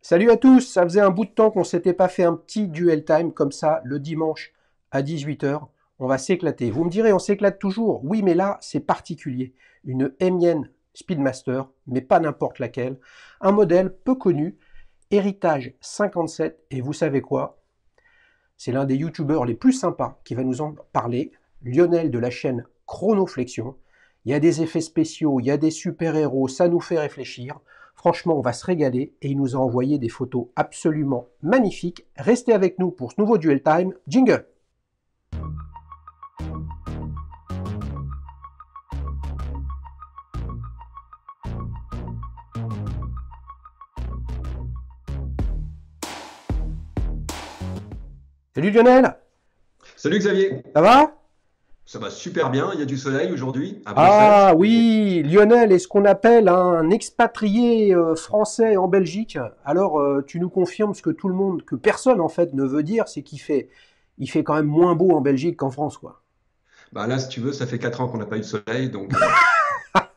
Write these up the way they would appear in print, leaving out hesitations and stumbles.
Salut à tous, ça faisait un bout de temps qu'on s'était pas fait un petit duel time comme ça le dimanche à 18 heures. On va s'éclater. Vous me direz, on s'éclate toujours. Oui, mais là, c'est particulier. Une énième Speedmaster, mais pas n'importe laquelle. Un modèle peu connu, Héritage 57. Et vous savez quoi? C'est l'un des youtubeurs les plus sympas qui va nous en parler. Lionel de la chaîne Chronoflexion. Il y a des effets spéciaux, il y a des super-héros, ça nous fait réfléchir. Franchement, on va se régaler et il nous a envoyé des photos absolument magnifiques. Restez avec nous pour ce nouveau Duel Time. Jingle! Salut Lionel! Salut Xavier, Ça va? ça va super bien, il y a du soleil aujourd'hui à Bruxelles. Ah oui, Lionel est ce qu'on appelle un expatrié français en Belgique. Alors, tu nous confirmes ce que tout le monde, que personne en fait ne veut dire, c'est qu'il fait quand même moins beau en Belgique qu'en France, quoi. Bah là, si tu veux, ça fait 4 ans qu'on n'a pas eu de soleil, donc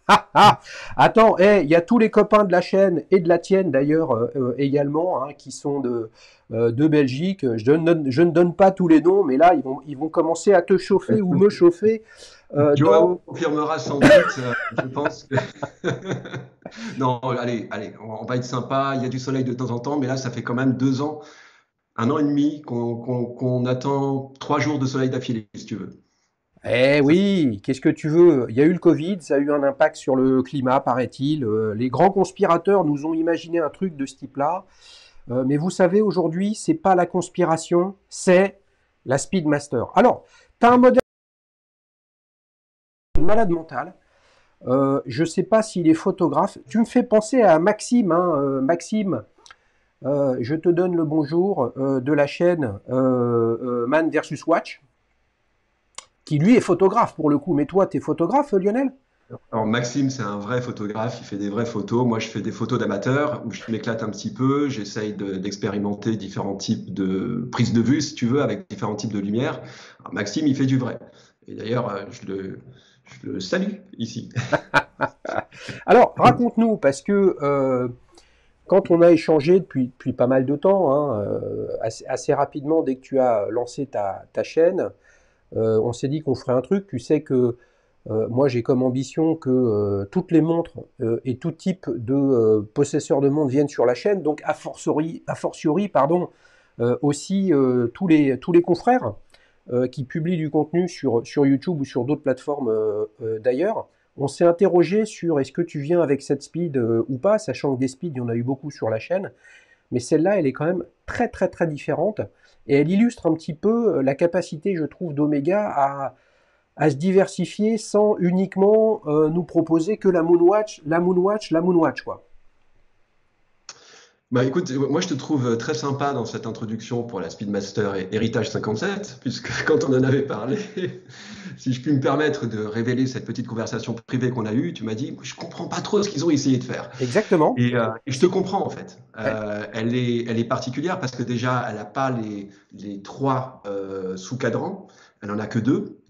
Ah, ah, attends, il y a tous les copains de la chaîne et de la tienne d'ailleurs également, hein, qui sont de Belgique. Je ne donne pas tous les noms, mais là ils vont commencer à te chauffer ou me chauffer. Joao confirmera sans doute, je pense que... Non, allez, on va être sympa, il y a du soleil de temps en temps, mais là, ça fait quand même 2 ans, 1 an et demi qu'on attend 3 jours de soleil d'affilée, si tu veux. Eh Ça- oui, qu'est-ce que tu veux? Il y a eu le Covid, ça a eu un impact sur le climat, paraît-il. Les grands conspirateurs nous ont imaginé un truc de ce type-là. Mais vous savez, aujourd'hui, c'est pas la conspiration, c'est la Speedmaster. Alors, tu as un modèle malade mental. Je sais pas s'il est photographe. Tu me fais penser à Maxime, hein, Maxime. Je te donne le bonjour de la chaîne Man versus Watch, qui lui est photographe pour le coup. Mais toi, tu es photographe, Lionel? Alors Maxime, c'est un vrai photographe, il fait des vraies photos. Moi, je fais des photos d'amateurs où je m'éclate un petit peu, j'essaye d'expérimenter différents types de prises de vue, si tu veux, avec différents types de lumière. Alors, Maxime, il fait du vrai. Et d'ailleurs, je le salue ici. Alors, raconte-nous, parce que quand on a échangé depuis pas mal de temps, hein, assez rapidement, dès que tu as lancé ta chaîne, on s'est dit qu'on ferait un truc. Tu sais que moi, j'ai comme ambition que toutes les montres et tout type de possesseurs de montres viennent sur la chaîne. Donc, a fortiori pardon, aussi tous les confrères qui publient du contenu sur YouTube ou sur d'autres plateformes d'ailleurs. On s'est interrogé sur est-ce que tu viens avec cette speed ou pas, sachant que des speeds, il y en a eu beaucoup sur la chaîne. Mais celle-là, elle est quand même très très très différente. Et elle illustre un petit peu la capacité, je trouve, d'Omega à se diversifier sans uniquement nous proposer que la Moonwatch, la Moonwatch, la Moonwatch, quoi. Bah écoute, moi je te trouve très sympa dans cette introduction pour la Speedmaster et Héritage 57, puisque quand on en avait parlé, si je puis me permettre de révéler cette petite conversation privée qu'on a eue, tu m'as dit, je comprends pas trop ce qu'ils ont essayé de faire. Exactement. Et je te C'est, comprends en fait. ouais. Elle est particulière parce que déjà, elle n'a pas les trois sous-cadrans, elle en a que deux.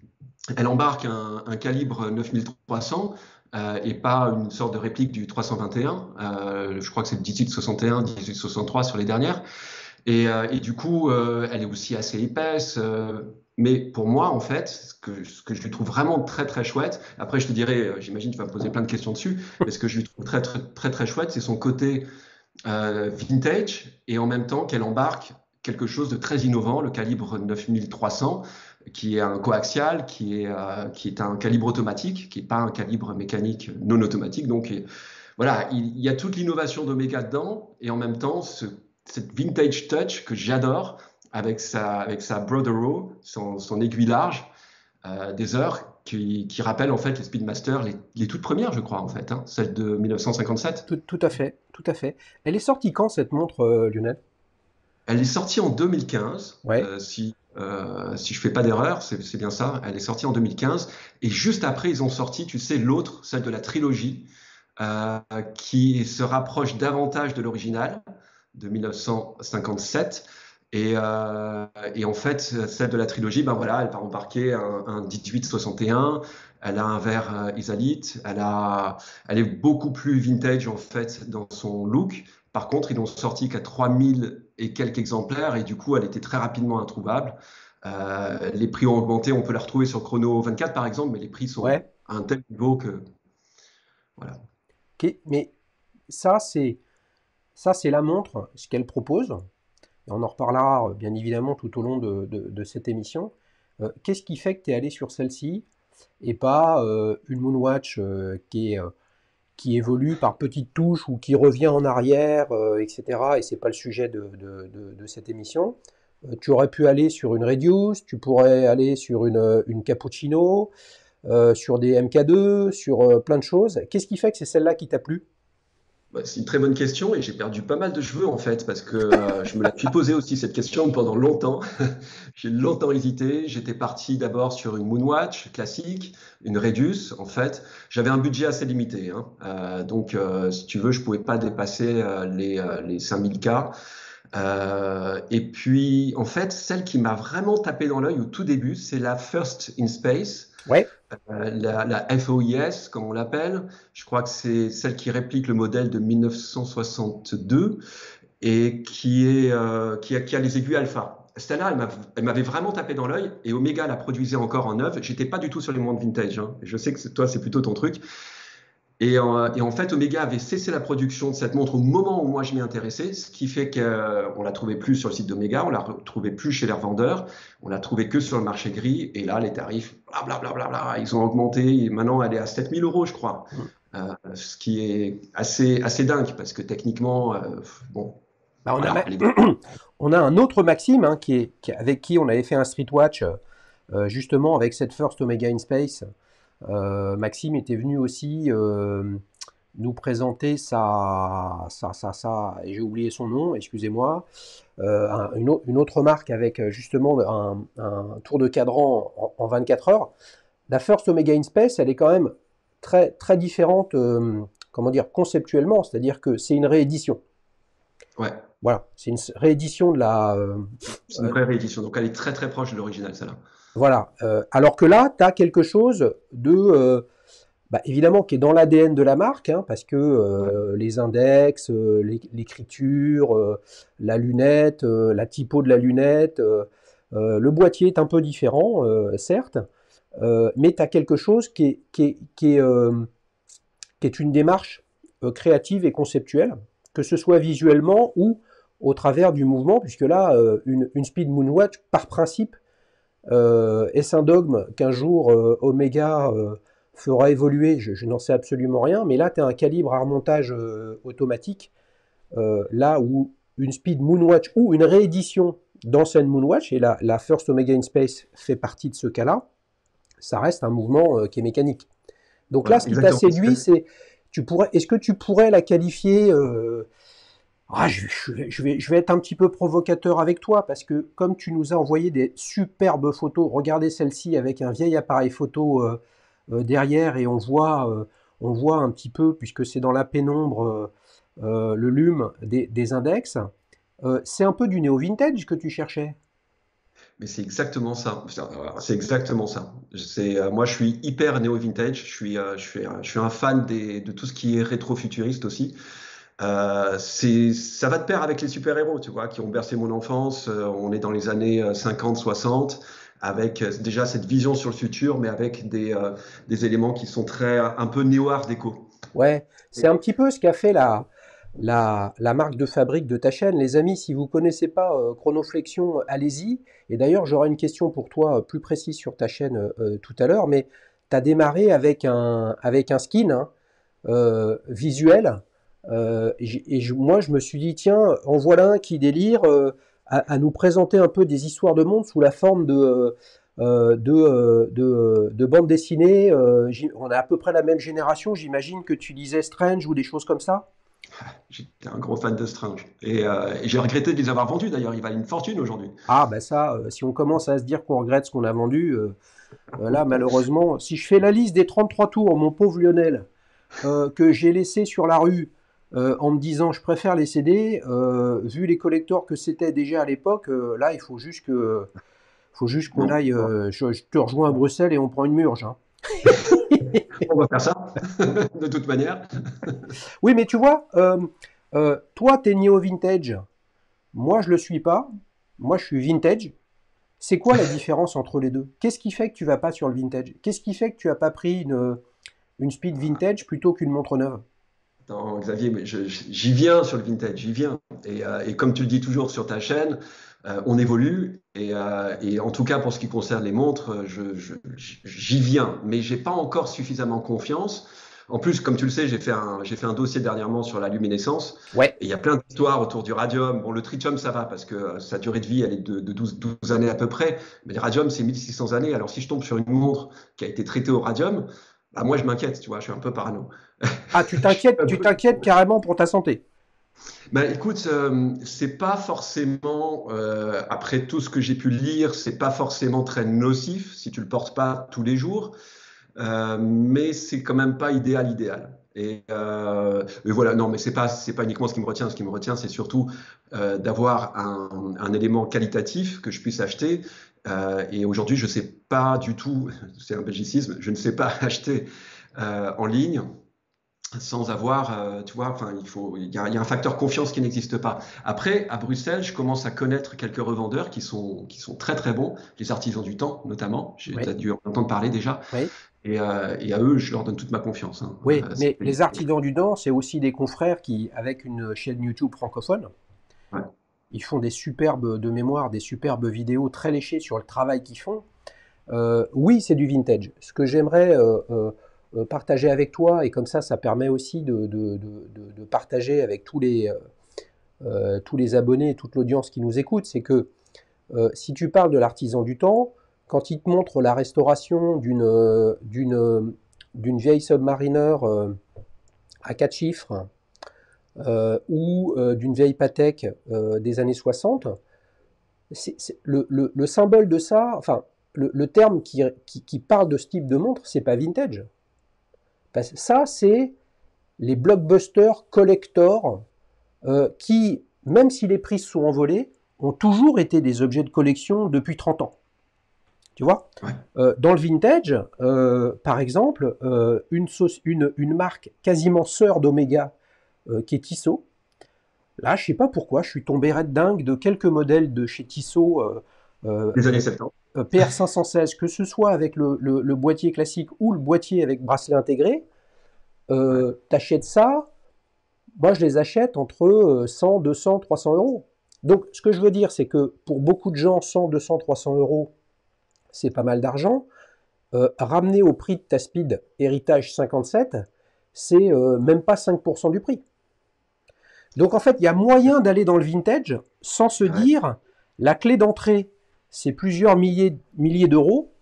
Elle embarque un calibre 9300 et pas une sorte de réplique du 321. Je crois que c'est 1861, 1863 sur les dernières. Et du coup, elle est aussi assez épaisse. Mais pour moi, en fait, ce que je lui trouve vraiment très très chouette, après je te dirai, j'imagine que tu vas me poser plein de questions dessus, mais ce que je lui trouve très très très très chouette, c'est son côté vintage et en même temps qu'elle embarque quelque chose de très innovant, le calibre 9300, qui est un coaxial, qui est un calibre automatique, qui n'est pas un calibre mécanique non automatique. Donc voilà, il y a toute l'innovation d'Omega dedans et en même temps cette vintage touch que j'adore avec sa Brother Row, son aiguille large des heures qui rappelle en fait les Speedmaster, les toutes premières, je crois, en fait, hein, celles de 1957. Tout à fait, tout à fait. Elle est sortie quand cette montre, Lionel? Elle est sortie en 2015, Ouais. si je fais pas d'erreur, c'est bien ça. Elle est sortie en 2015. Et juste après, ils ont sorti, tu sais, l'autre, celle de la trilogie, qui se rapproche davantage de l'original, de 1957. Et en fait, celle de la trilogie, ben voilà, elle va embarquer un 1861. Elle a un verre Isalite. Elle est beaucoup plus vintage, en fait, dans son look Par contre, ils n'ont sorti qu'à 3000 et quelques exemplaires et du coup, elle était très rapidement introuvable. Les prix ont augmenté, on peut la retrouver sur Chrono 24 par exemple, mais les prix sont Ouais. à un tel niveau que voilà. Mais ça, c'est la montre, ce qu'elle propose. Et on en reparlera bien évidemment tout au long de cette émission. Qu'est-ce qui fait que tu es allé sur celle-ci et pas une Moonwatch qui évolue par petites touches ou qui revient en arrière, etc. Et c'est pas le sujet de cette émission. Tu aurais pu aller sur une Reduce, tu pourrais aller sur une Cappuccino, sur des MK2, sur plein de choses. Qu'est-ce qui fait que c'est celle-là qui t'a plu? Bah, c'est une très bonne question et j'ai perdu pas mal de cheveux en fait parce que je me la suis posé aussi cette question pendant longtemps. J'ai longtemps hésité. J'étais parti d'abord sur une Moonwatch classique, une Reduce en fait. J'avais un budget assez limité, hein. Donc si tu veux, je pouvais pas dépasser les 5000 K. Et puis en fait, celle qui m'a vraiment tapé dans l'œil au tout début, c'est la First in Space. Ouais, La FOIS, comme on l'appelle, je crois que c'est celle qui réplique le modèle de 1962 et qui a les aiguilles alpha. Celle-là, elle m'avait vraiment tapé dans l'œil et Omega la produisait encore en neuve. J'étais pas du tout sur les montres vintage, hein. Je sais que toi, c'est plutôt ton truc. Et en fait, Omega avait cessé la production de cette montre au moment où moi je m'y intéressais, ce qui fait qu'on la trouvait plus sur le site d'Omega, on la retrouvait plus chez les revendeurs, on la trouvait que sur le marché gris. Et là, les tarifs, blablabla, ils ont augmenté. Et maintenant, elle est à 7000 euros, je crois. Ce qui est assez dingue parce que techniquement, bon, bah, voilà, elle est... on a un autre Maxime hein, avec qui on avait fait un streetwatch justement avec cette First Omega in Space. Maxime était venu aussi nous présenter et j'ai oublié son nom, excusez-moi, une autre marque avec justement un tour de cadran en 24 heures. La First Omega in Space, elle est quand même très, très différente, comment dire, conceptuellement, c'est-à-dire que c'est une réédition. Ouais, Voilà, c'est une réédition de la. c'est une vraie réédition. Donc, elle est très très proche de l'original, celle-là. Voilà. Alors que là, tu as quelque chose de. Bah, évidemment, qui est dans l'ADN de la marque, hein, parce que Ouais. les index, l'écriture, la lunette, la typo de la lunette, le boîtier est un peu différent, certes, mais tu as quelque chose qui est une démarche créative et conceptuelle, que ce soit visuellement ou au travers du mouvement, puisque là, une Speed Moonwatch, par principe, est-ce un dogme qu'un jour Omega fera évoluer? Je n'en sais absolument rien, mais là, tu as un calibre à remontage automatique, là où une Speed Moonwatch ou une réédition d'ancienne Moonwatch, et la First Omega in Space fait partie de ce cas-là, ça reste un mouvement qui est mécanique. Donc là, Voilà, ce qui t'a exactement. séduit, c'est, est-ce que tu pourrais la qualifier je vais être un petit peu provocateur avec toi parce que comme tu nous as envoyé des superbes photos, regardez celle-ci avec un vieil appareil photo derrière et on voit un petit peu, puisque c'est dans la pénombre, le lume des index. C'est un peu du néo-vintage que tu cherchais. Mais c'est exactement ça. C'est exactement ça. Moi, je suis hyper néo-vintage. Je suis un fan de tout ce qui est rétro-futuriste aussi. Ça va de pair avec les super-héros, tu vois, qui ont bercé mon enfance. On est dans les années 50, 60, avec déjà cette vision sur le futur, mais avec des éléments qui sont un peu néo-art déco. Ouais, c'est un petit peu ce qu'a fait la marque de fabrique de ta chaîne. Les amis, si vous ne connaissez pas Chronoflexion, allez-y. Et d'ailleurs, j'aurai une question pour toi plus précise sur ta chaîne tout à l'heure, mais tu as démarré avec un skin hein, visuel. Moi, je me suis dit, tiens, en voilà un qui délire à nous présenter un peu des histoires de monde sous la forme de bandes dessinées. On a à peu près la même génération. J'imagine que tu lisais Strange ou des choses comme ça. J'étais un gros fan de Strange. Et j'ai regretté de les avoir vendus d'ailleurs. Ils valent une fortune aujourd'hui. Ah, ben ça, si on commence à se dire qu'on regrette ce qu'on a vendu, là, malheureusement, si je fais la liste des 33 tours, mon pauvre Lionel, que j'ai laissé sur la rue en me disant je préfère les CD, vu les collectors que c'était déjà à l'époque, là, il faut juste qu'on Bon, aille. Je te rejoins à Bruxelles et on prend une murge, hein. on va faire ça de toute manière. Oui, mais tu vois, Toi, t'es néo vintage. Moi, je le suis pas. Moi, je suis vintage. C'est quoi la différence entre les deux? Qu'est-ce qui fait que tu vas pas sur le vintage? Qu'est-ce qui fait que tu as pas pris une speed vintage plutôt qu'une montre neuve? Non, Xavier, mais j'y viens sur le vintage, j'y viens. Et comme tu le dis toujours sur ta chaîne, on évolue. Et en tout cas, pour ce qui concerne les montres, j'y viens. Mais j'ai pas encore suffisamment confiance. En plus, comme tu le sais, j'ai fait un dossier dernièrement sur la luminescence. Ouais. Et il y a plein d'histoires autour du radium. Bon, le tritium, ça va parce que sa durée de vie, elle est de 12 années à peu près. Mais le radium, c'est 1600 années. Alors, si je tombe sur une montre qui a été traitée au radium, bah, moi, je m'inquiète, tu vois, je suis un peu parano. Ah, tu t'inquiètes carrément pour ta santé. Ben, écoute, c'est pas forcément, après tout ce que j'ai pu lire, c'est pas forcément très nocif si tu le portes pas tous les jours, mais c'est quand même pas idéal. Et voilà, non, mais c'est pas uniquement ce qui me retient. Ce qui me retient, c'est surtout d'avoir un élément qualitatif que je puisse acheter. Et aujourd'hui, je sais pas du tout, c'est un belgicisme, je ne sais pas acheter en ligne sans avoir, tu vois, enfin, il y a un facteur confiance qui n'existe pas. Après, à Bruxelles, je commence à connaître quelques revendeurs qui sont très très bons, les artisans du temps notamment. Tu Oui, as dû en entendre parler déjà. oui, Et à eux, je leur donne toute ma confiance, hein. oui. Mais les artisans du Nord, c'est aussi des confrères qui, avec une chaîne YouTube francophone, Ouais. ils font des superbes de mémoire, des superbes vidéos très léchées sur le travail qu'ils font. Oui, c'est du vintage. Ce que j'aimerais partager avec toi, et comme ça permet aussi de partager avec tous les abonnés et toute l'audience qui nous écoute, c'est que si tu parles de l'artisan du temps, quand il te montre la restauration d'une vieille Submariner à 4 chiffres ou d'une vieille Patek des années 60, le symbole de ça, enfin, le terme qui parle de ce type de montre, c'est pas vintage. Parce que ça, c'est les blockbusters collector qui, même si les prix sont envolés, ont toujours été des objets de collection depuis 30 ans. Tu vois, Ouais. dans le vintage, par exemple, une marque quasiment sœur d'Omega, qui est Tissot. Là, je sais pas pourquoi, je suis tombé red dingue de quelques modèles de chez Tissot euh, Les années 70. PR516, que ce soit avec le boîtier classique ou le boîtier avec bracelet intégré. Ouais. T'achètes ça, moi je les achète entre 100, 200, 300 euros. Donc ce que je veux dire, c'est que pour beaucoup de gens, 100, 200, 300 euros, c'est pas mal d'argent. Ramener au prix de ta Speed Héritage 57, c'est même pas 5% du prix. Donc en fait, il y a moyen d'aller dans le vintage sans se Ouais. dire la clé d'entrée, c'est plusieurs milliers d'euros.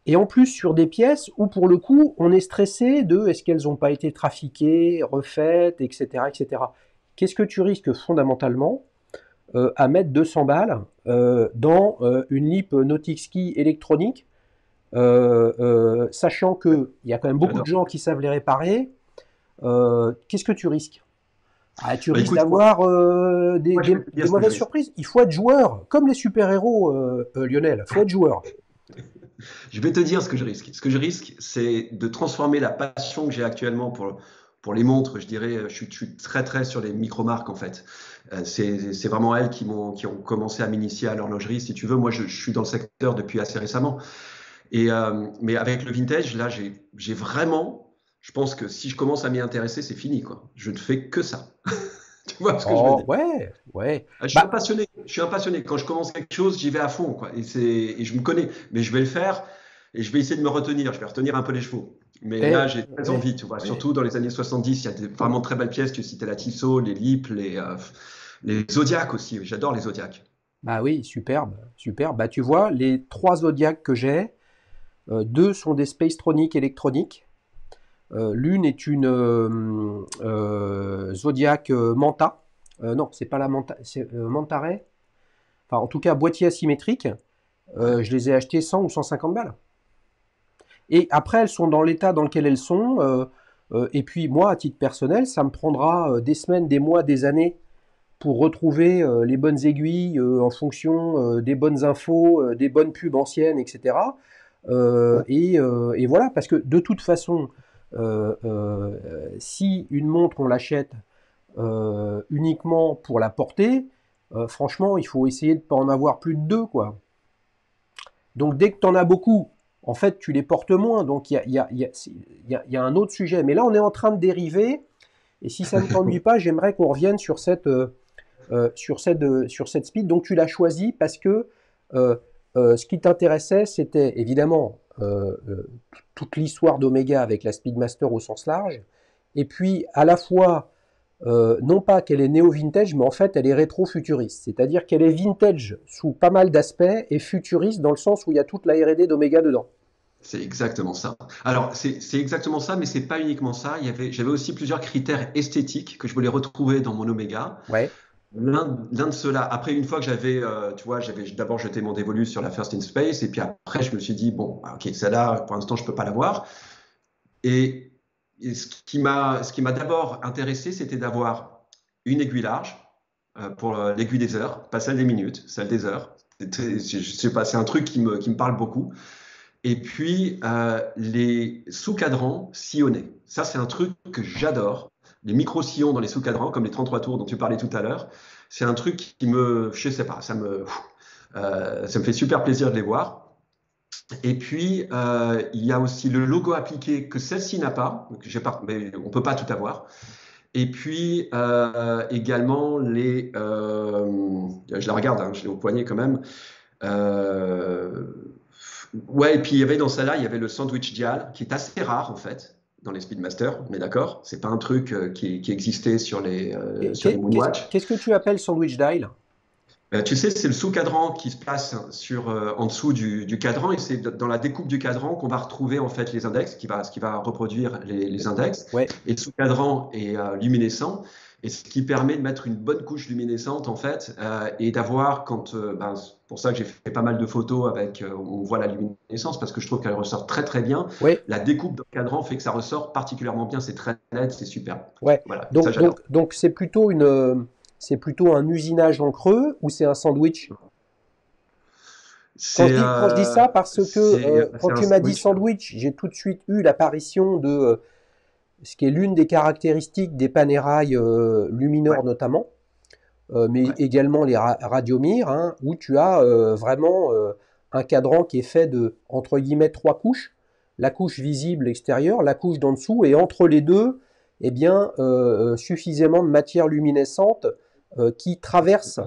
Et en plus sur des pièces où pour le coup on est stressé de est-ce qu'elles n'ont pas été trafiquées, refaites, etc. etc. Qu'est-ce que tu risques fondamentalement à mettre 200 balles dans une lip Nautic Ski électronique, sachant qu'il y a quand même beaucoup de J'adore. gens qui savent les réparer. Qu'est-ce que tu risques? Ah, tu Bah, risques écoute, d'avoir moi, je vais te des dire ce que je mauvaises risque. surprises. Il faut être joueur, comme les super-héros, Lionel. Il faut être joueur. Je vais te dire ce que je risque. Ce que je risque, c'est de transformer la passion que j'ai actuellement pour les montres. Je dirais, je suis très très sur les micro-marques en fait. C'est vraiment elles qui ont commencé à m'initier à l'horlogerie, si tu veux. Moi, je suis dans le secteur depuis assez récemment. Mais avec le vintage, là, j'ai vraiment, je pense que si je commence à m'y intéresser, c'est fini, quoi. Je ne fais que ça. Tu vois ce que je veux Oh, dire? ouais, ouais. Je suis un Bah, passionné. Je suis un passionné. Quand je commence quelque chose, j'y vais à fond, quoi. Et je me connais. Mais je vais le faire et je vais essayer de me retenir. Je vais retenir un peu les chevaux. Mais là, j'ai très ouais, envie, tu vois. ouais. Surtout dans les années 70, il y a vraiment très belles pièces. Tu citais la Tissot, les Lip, les Zodiac aussi. J'adore les Zodiac. Bah oui, superbe, superbe. Bah tu vois, les trois Zodiacs que j'ai, deux sont des Spacetronic électroniques. L'une est une Zodiac Manta. Non, c'est pas la Manta, c'est Mantaray. Enfin, en tout cas, boîtier asymétrique. Ouais. Je les ai achetés 100 ou 150 balles. Et après, elles sont dans l'état dans lequel elles sont. Et puis, moi, à titre personnel, ça me prendra des semaines, des mois, des années pour retrouver les bonnes aiguilles en fonction des bonnes infos, des bonnes pubs anciennes, etc. Et voilà, parce que de toute façon, si une montre, on l'achète uniquement pour la portée, franchement, il faut essayer de ne pas en avoir plus de deux, quoi. Donc dès que tu en as beaucoup, en fait, tu les portes moins. Donc il y a un autre sujet. Mais là, on est en train de dériver. Et si ça ne t'ennuie pas, j'aimerais qu'on revienne sur cette speed. Donc tu l'as choisi parce que ce qui t'intéressait, c'était évidemment toute l'histoire d'Omega avec la Speedmaster au sens large. Et puis à la fois, non pas qu'elle est néo-vintage, mais en fait elle est rétro-futuriste. C'est-à-dire qu'elle est vintage sous pas mal d'aspects et futuriste dans le sens où il y a toute la R&D d'Omega dedans. C'est exactement ça. Alors, c'est exactement ça, mais c'est pas uniquement ça. J'avais aussi plusieurs critères esthétiques que je voulais retrouver dans mon Omega. Ouais. L'un de ceux-là, après, une fois que tu vois, j'avais d'abord jeté mon Dévolu sur la First in Space, et puis après, je me suis dit, bon, ok, celle-là, pour l'instant, je peux pas l'avoir. Et ce qui m'a d'abord intéressé, c'était d'avoir une aiguille large pour l'aiguille des heures, pas celle des minutes, celle des heures. Je sais pas, c'est un truc qui me parle beaucoup. Et puis, les sous-cadrans sillonnés. Ça, c'est un truc que j'adore. Les micro-sillons dans les sous-cadrans, comme les 33 tours dont tu parlais tout à l'heure, c'est un truc je sais pas, ça me fait super plaisir de les voir. Et puis, il y a aussi le logo appliqué que celle-ci n'a pas, mais on peut pas tout avoir. Et puis, également, je la regarde, hein, je l'ai au poignet quand même. Ouais, et puis il y avait dans celle-là, il y avait le sandwich dial, qui est assez rare en fait, dans les Speedmaster, mais d'accord, c'est pas un truc qui existait sur les Moonwatch. Qu'est-ce que tu appelles sandwich dial? Tu sais, c'est le sous-cadran qui se place en dessous du cadran, et c'est dans la découpe du cadran qu'on va retrouver en fait les index, ce qui va reproduire les index. Ouais. Et le sous-cadran est luminescent, et ce qui permet de mettre une bonne couche luminescente en fait, et d'avoir c'est pour ça que j'ai fait pas mal de photos avec où on voit la luminescence parce que je trouve qu'elle ressort très très bien. Ouais. La découpe d'un cadran fait que ça ressort particulièrement bien, c'est très net, c'est super. Ouais. Voilà, ça j'adore. Donc c'est plutôt un usinage en creux ou c'est un sandwich? Quand je dis ça, parce que quand tu m'as dit sandwich, j'ai tout de suite eu l'apparition de ce qui est l'une des caractéristiques des Panerai lumineurs notamment, mais également les Radiomir, hein, où tu as vraiment un cadran qui est fait de, entre guillemets, 3 couches. La couche visible extérieure, la couche d'en dessous, et entre les deux, eh bien, suffisamment de matière luminescente qui traverse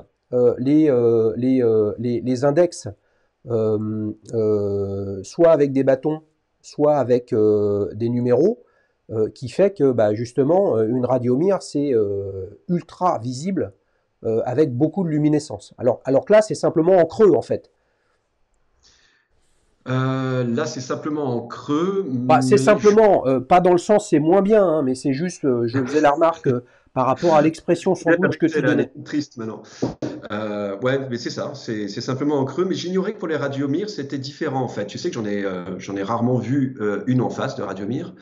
les index, soit avec des bâtons, soit avec des numéros, qui fait que justement une Radiomir c'est ultra visible avec beaucoup de luminescence. Alors que là c'est simplement en creux en fait. Là c'est simplement en creux. C'est simplement, pas dans le sens c'est moins bien, hein, mais c'est juste, je faisais la remarque par rapport à l'expression sandwich que tu donnais. Triste maintenant. Ouais, mais c'est ça, c'est simplement en creux. Mais j'ignorais que pour les Radiomir, c'était différent en fait. Tu sais que j'en ai rarement vu une en face de Radiomir.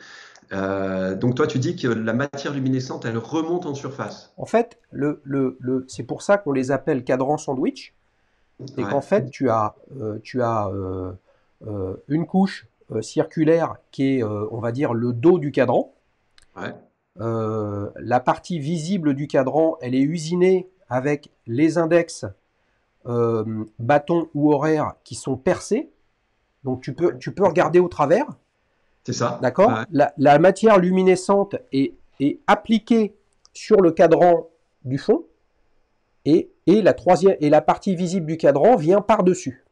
Donc toi, tu dis que la matière luminescente, elle remonte en surface. En fait, c'est pour ça qu'on les appelle cadrans sandwich. Et qu'en fait, tu as une couche circulaire qui est, on va dire, le dos du cadran. Ouais. La partie visible du cadran, elle est usinée avec les index bâtons ou horaires qui sont percés. Donc tu peux regarder au travers. C'est ça. D'accord. Ouais. La matière luminescente est appliquée sur le cadran du fond et la partie visible du cadran vient par-dessus.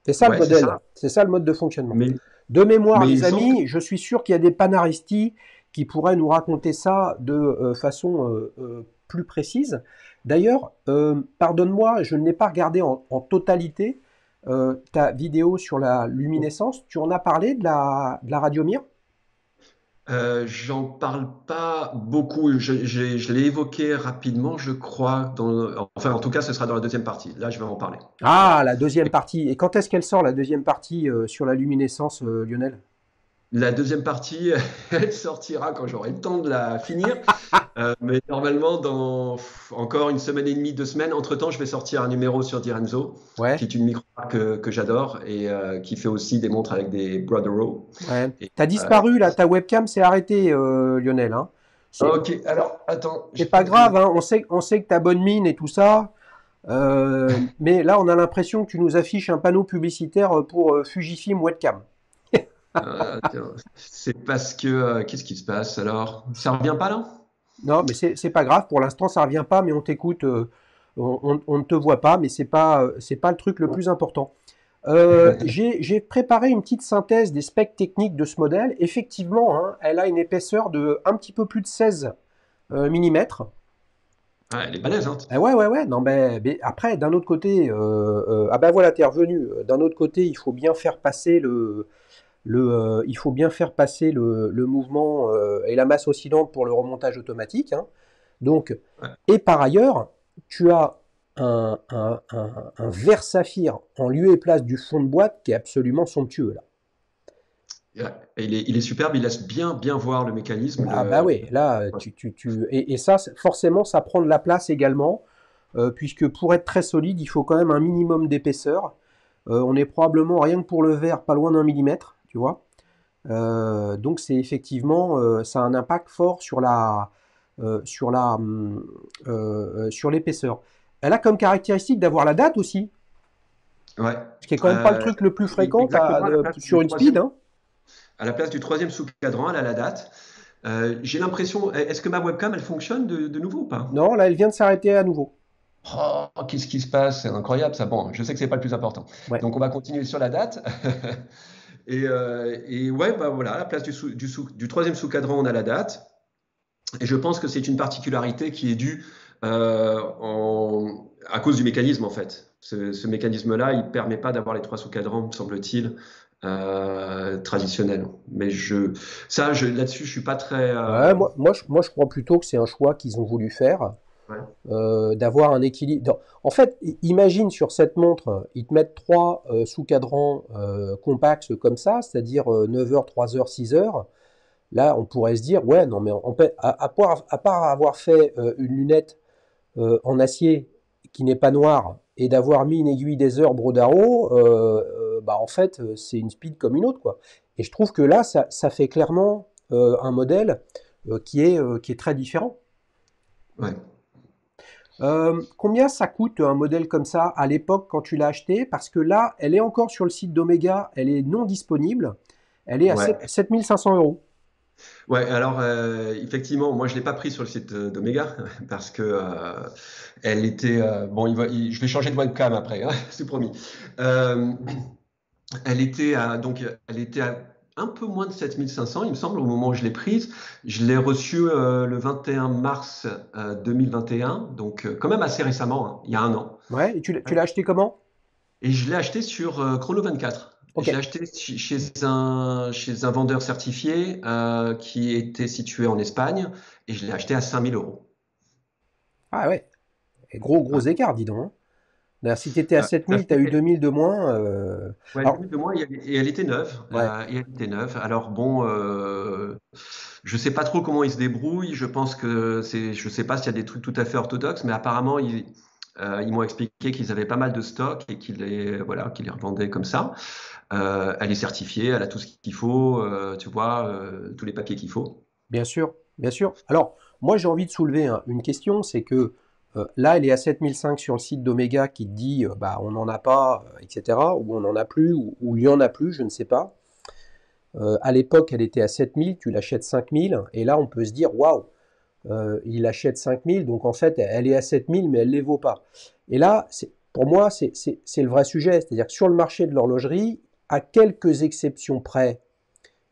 C'est ça le modèle. C'est ça le mode de fonctionnement. De mémoire, les amis, je suis sûr qu'il y a des Panaristi qui pourraient nous raconter ça de façon plus précise. D'ailleurs, pardonne-moi, je ne l'ai pas regardé en totalité. Ta vidéo sur la luminescence, tu en as parlé de la Radiomir? J'en parle pas beaucoup. Je l'ai évoqué rapidement, je crois. Enfin, en tout cas, ce sera dans la deuxième partie. Là, je vais en parler. Ah, la deuxième partie. Et quand est-ce qu'elle sort, la deuxième partie sur la luminescence, Lionel? La deuxième partie, elle sortira quand j'aurai le temps de la finir. Mais normalement, dans encore une semaine et demie, 2 semaines. Entre-temps, je vais sortir un numéro sur Direnzo, qui est une micro-marque que j'adore et qui fait aussi des montres avec des Brother Row. Ouais. T'as disparu là, ta webcam s'est arrêtée, Lionel. Hein. Ok, alors attends, C'est je pas pense que grave, hein, on sait que t'as bonne mine et tout ça. Mais là, on a l'impression que tu nous affiches un panneau publicitaire pour Fujifilm Webcam. tiens, c'est parce que qu'est-ce qui se passe alors? Ça revient pas là? Non, mais c'est pas grave. Pour l'instant, ça revient pas, mais on t'écoute. On ne te voit pas, mais c'est pas le truc le plus important. J'ai préparé une petite synthèse des specs techniques de ce modèle. Effectivement, hein, elle a une épaisseur de un petit peu plus de 16 mm. Ah, elle est balèze, hein. Ouais, ouais, ouais. Non, mais après, d'un autre côté, ah ben voilà, t'es revenu. D'un autre côté, il faut bien faire passer il faut bien faire passer le mouvement et la masse oscillante pour le remontage automatique, hein. Donc, Ouais. et par ailleurs, tu as un verre saphir en lieu et place du fond de boîte qui est absolument somptueux là. Ouais. Et il est superbe, il laisse bien voir le mécanisme. Ah bah oui, là, et ça, forcément, ça prend de la place également, puisque pour être très solide, il faut quand même un minimum d'épaisseur. On est probablement, rien que pour le verre, pas loin d'1 millimètre, tu vois. Donc c'est effectivement, ça a un impact fort sur l'épaisseur. Elle a comme caractéristique d'avoir la date aussi, Ouais. ce qui est quand même pas le truc le plus fréquent Exactement, sur une speed, hein. à la place du troisième sous-cadran, elle a la date. J'ai l'impression, est-ce que ma webcam, elle fonctionne de nouveau ou pas? Non, là elle vient de s'arrêter à nouveau. Oh, qu'est-ce qui se passe? C'est incroyable ça. Bon, je sais que c'est pas le plus important. Ouais. Donc on va continuer sur la date. Et ouais, bah voilà, à la place du troisième sous-cadran, on a la date. Et je pense que c'est une particularité qui est due à cause du mécanisme en fait. Ce mécanisme-là, il ne permet pas d'avoir les trois sous-cadrans, me semble-t-il, traditionnels. Mais là-dessus, je suis pas très. Ouais, moi, je crois plutôt que c'est un choix qu'ils ont voulu faire, Ouais, d'avoir un équilibre. En fait, imagine sur cette montre, ils te mettent trois sous-cadrans compacts comme ça, c'est-à-dire 9 heures, 3 heures, 6 heures. Là, on pourrait se dire, ouais, non, mais à part avoir fait une lunette en acier qui n'est pas noire et d'avoir mis une aiguille des heures Brodaro, bah en fait, c'est une speed comme une autre, quoi. Et je trouve que là, ça fait clairement un modèle qui est très différent. ouais. Combien ça coûte un modèle comme ça à l'époque quand tu l'as acheté? Parce que là, elle est encore sur le site d'Omega, elle est non disponible. Elle est à Ouais. 7 500 euros. Ouais, alors effectivement, moi je l'ai pas pris sur le site d'Omega parce que elle était bon. Je vais changer de webcam après, hein, c'est promis. Euh, elle était à un peu moins de 7500, il me semble, au moment où je l'ai prise. Je l'ai reçue le 21 mars 2021, donc quand même assez récemment, hein, il y a un an. Ouais, et tu l'as acheté comment? Et je l'ai acheté sur Chrono 24. Ok. Je l'ai acheté chez un vendeur certifié qui était situé en Espagne et je l'ai acheté à 5000 euros. Ah ouais, et gros Ouais. écart, dis donc, hein. D'ailleurs, si tu étais à Ça 7000, tu as eu fait 2000 de moins. ouais, Alors, 2000 de moins et elle était neuve. ouais, Et elle était neuve. Alors bon, je sais pas trop comment ils se débrouillent. Je sais pas s'il y a des trucs tout à fait orthodoxes, mais apparemment ils m'ont expliqué qu'ils avaient pas mal de stock et qu'ils les revendaient comme ça. Elle est certifiée, elle a tout ce qu'il faut, tu vois, tous les papiers qu'il faut. bien sûr, bien sûr. Alors, moi, j'ai envie de soulever une question, c'est que là, elle est à 7005 sur le site d'Omega qui te dit, bah, on n'en a pas, etc., ou on n'en a plus, ou il y en a plus, je ne sais pas. À l'époque, elle était à 7000, tu l'achètes 5000, et là, on peut se dire, waouh, il achète 5000, donc en fait, elle est à 7000, mais elle ne les vaut pas. Et là, pour moi, c'est le vrai sujet. C'est-à-dire que sur le marché de l'horlogerie, à quelques exceptions près,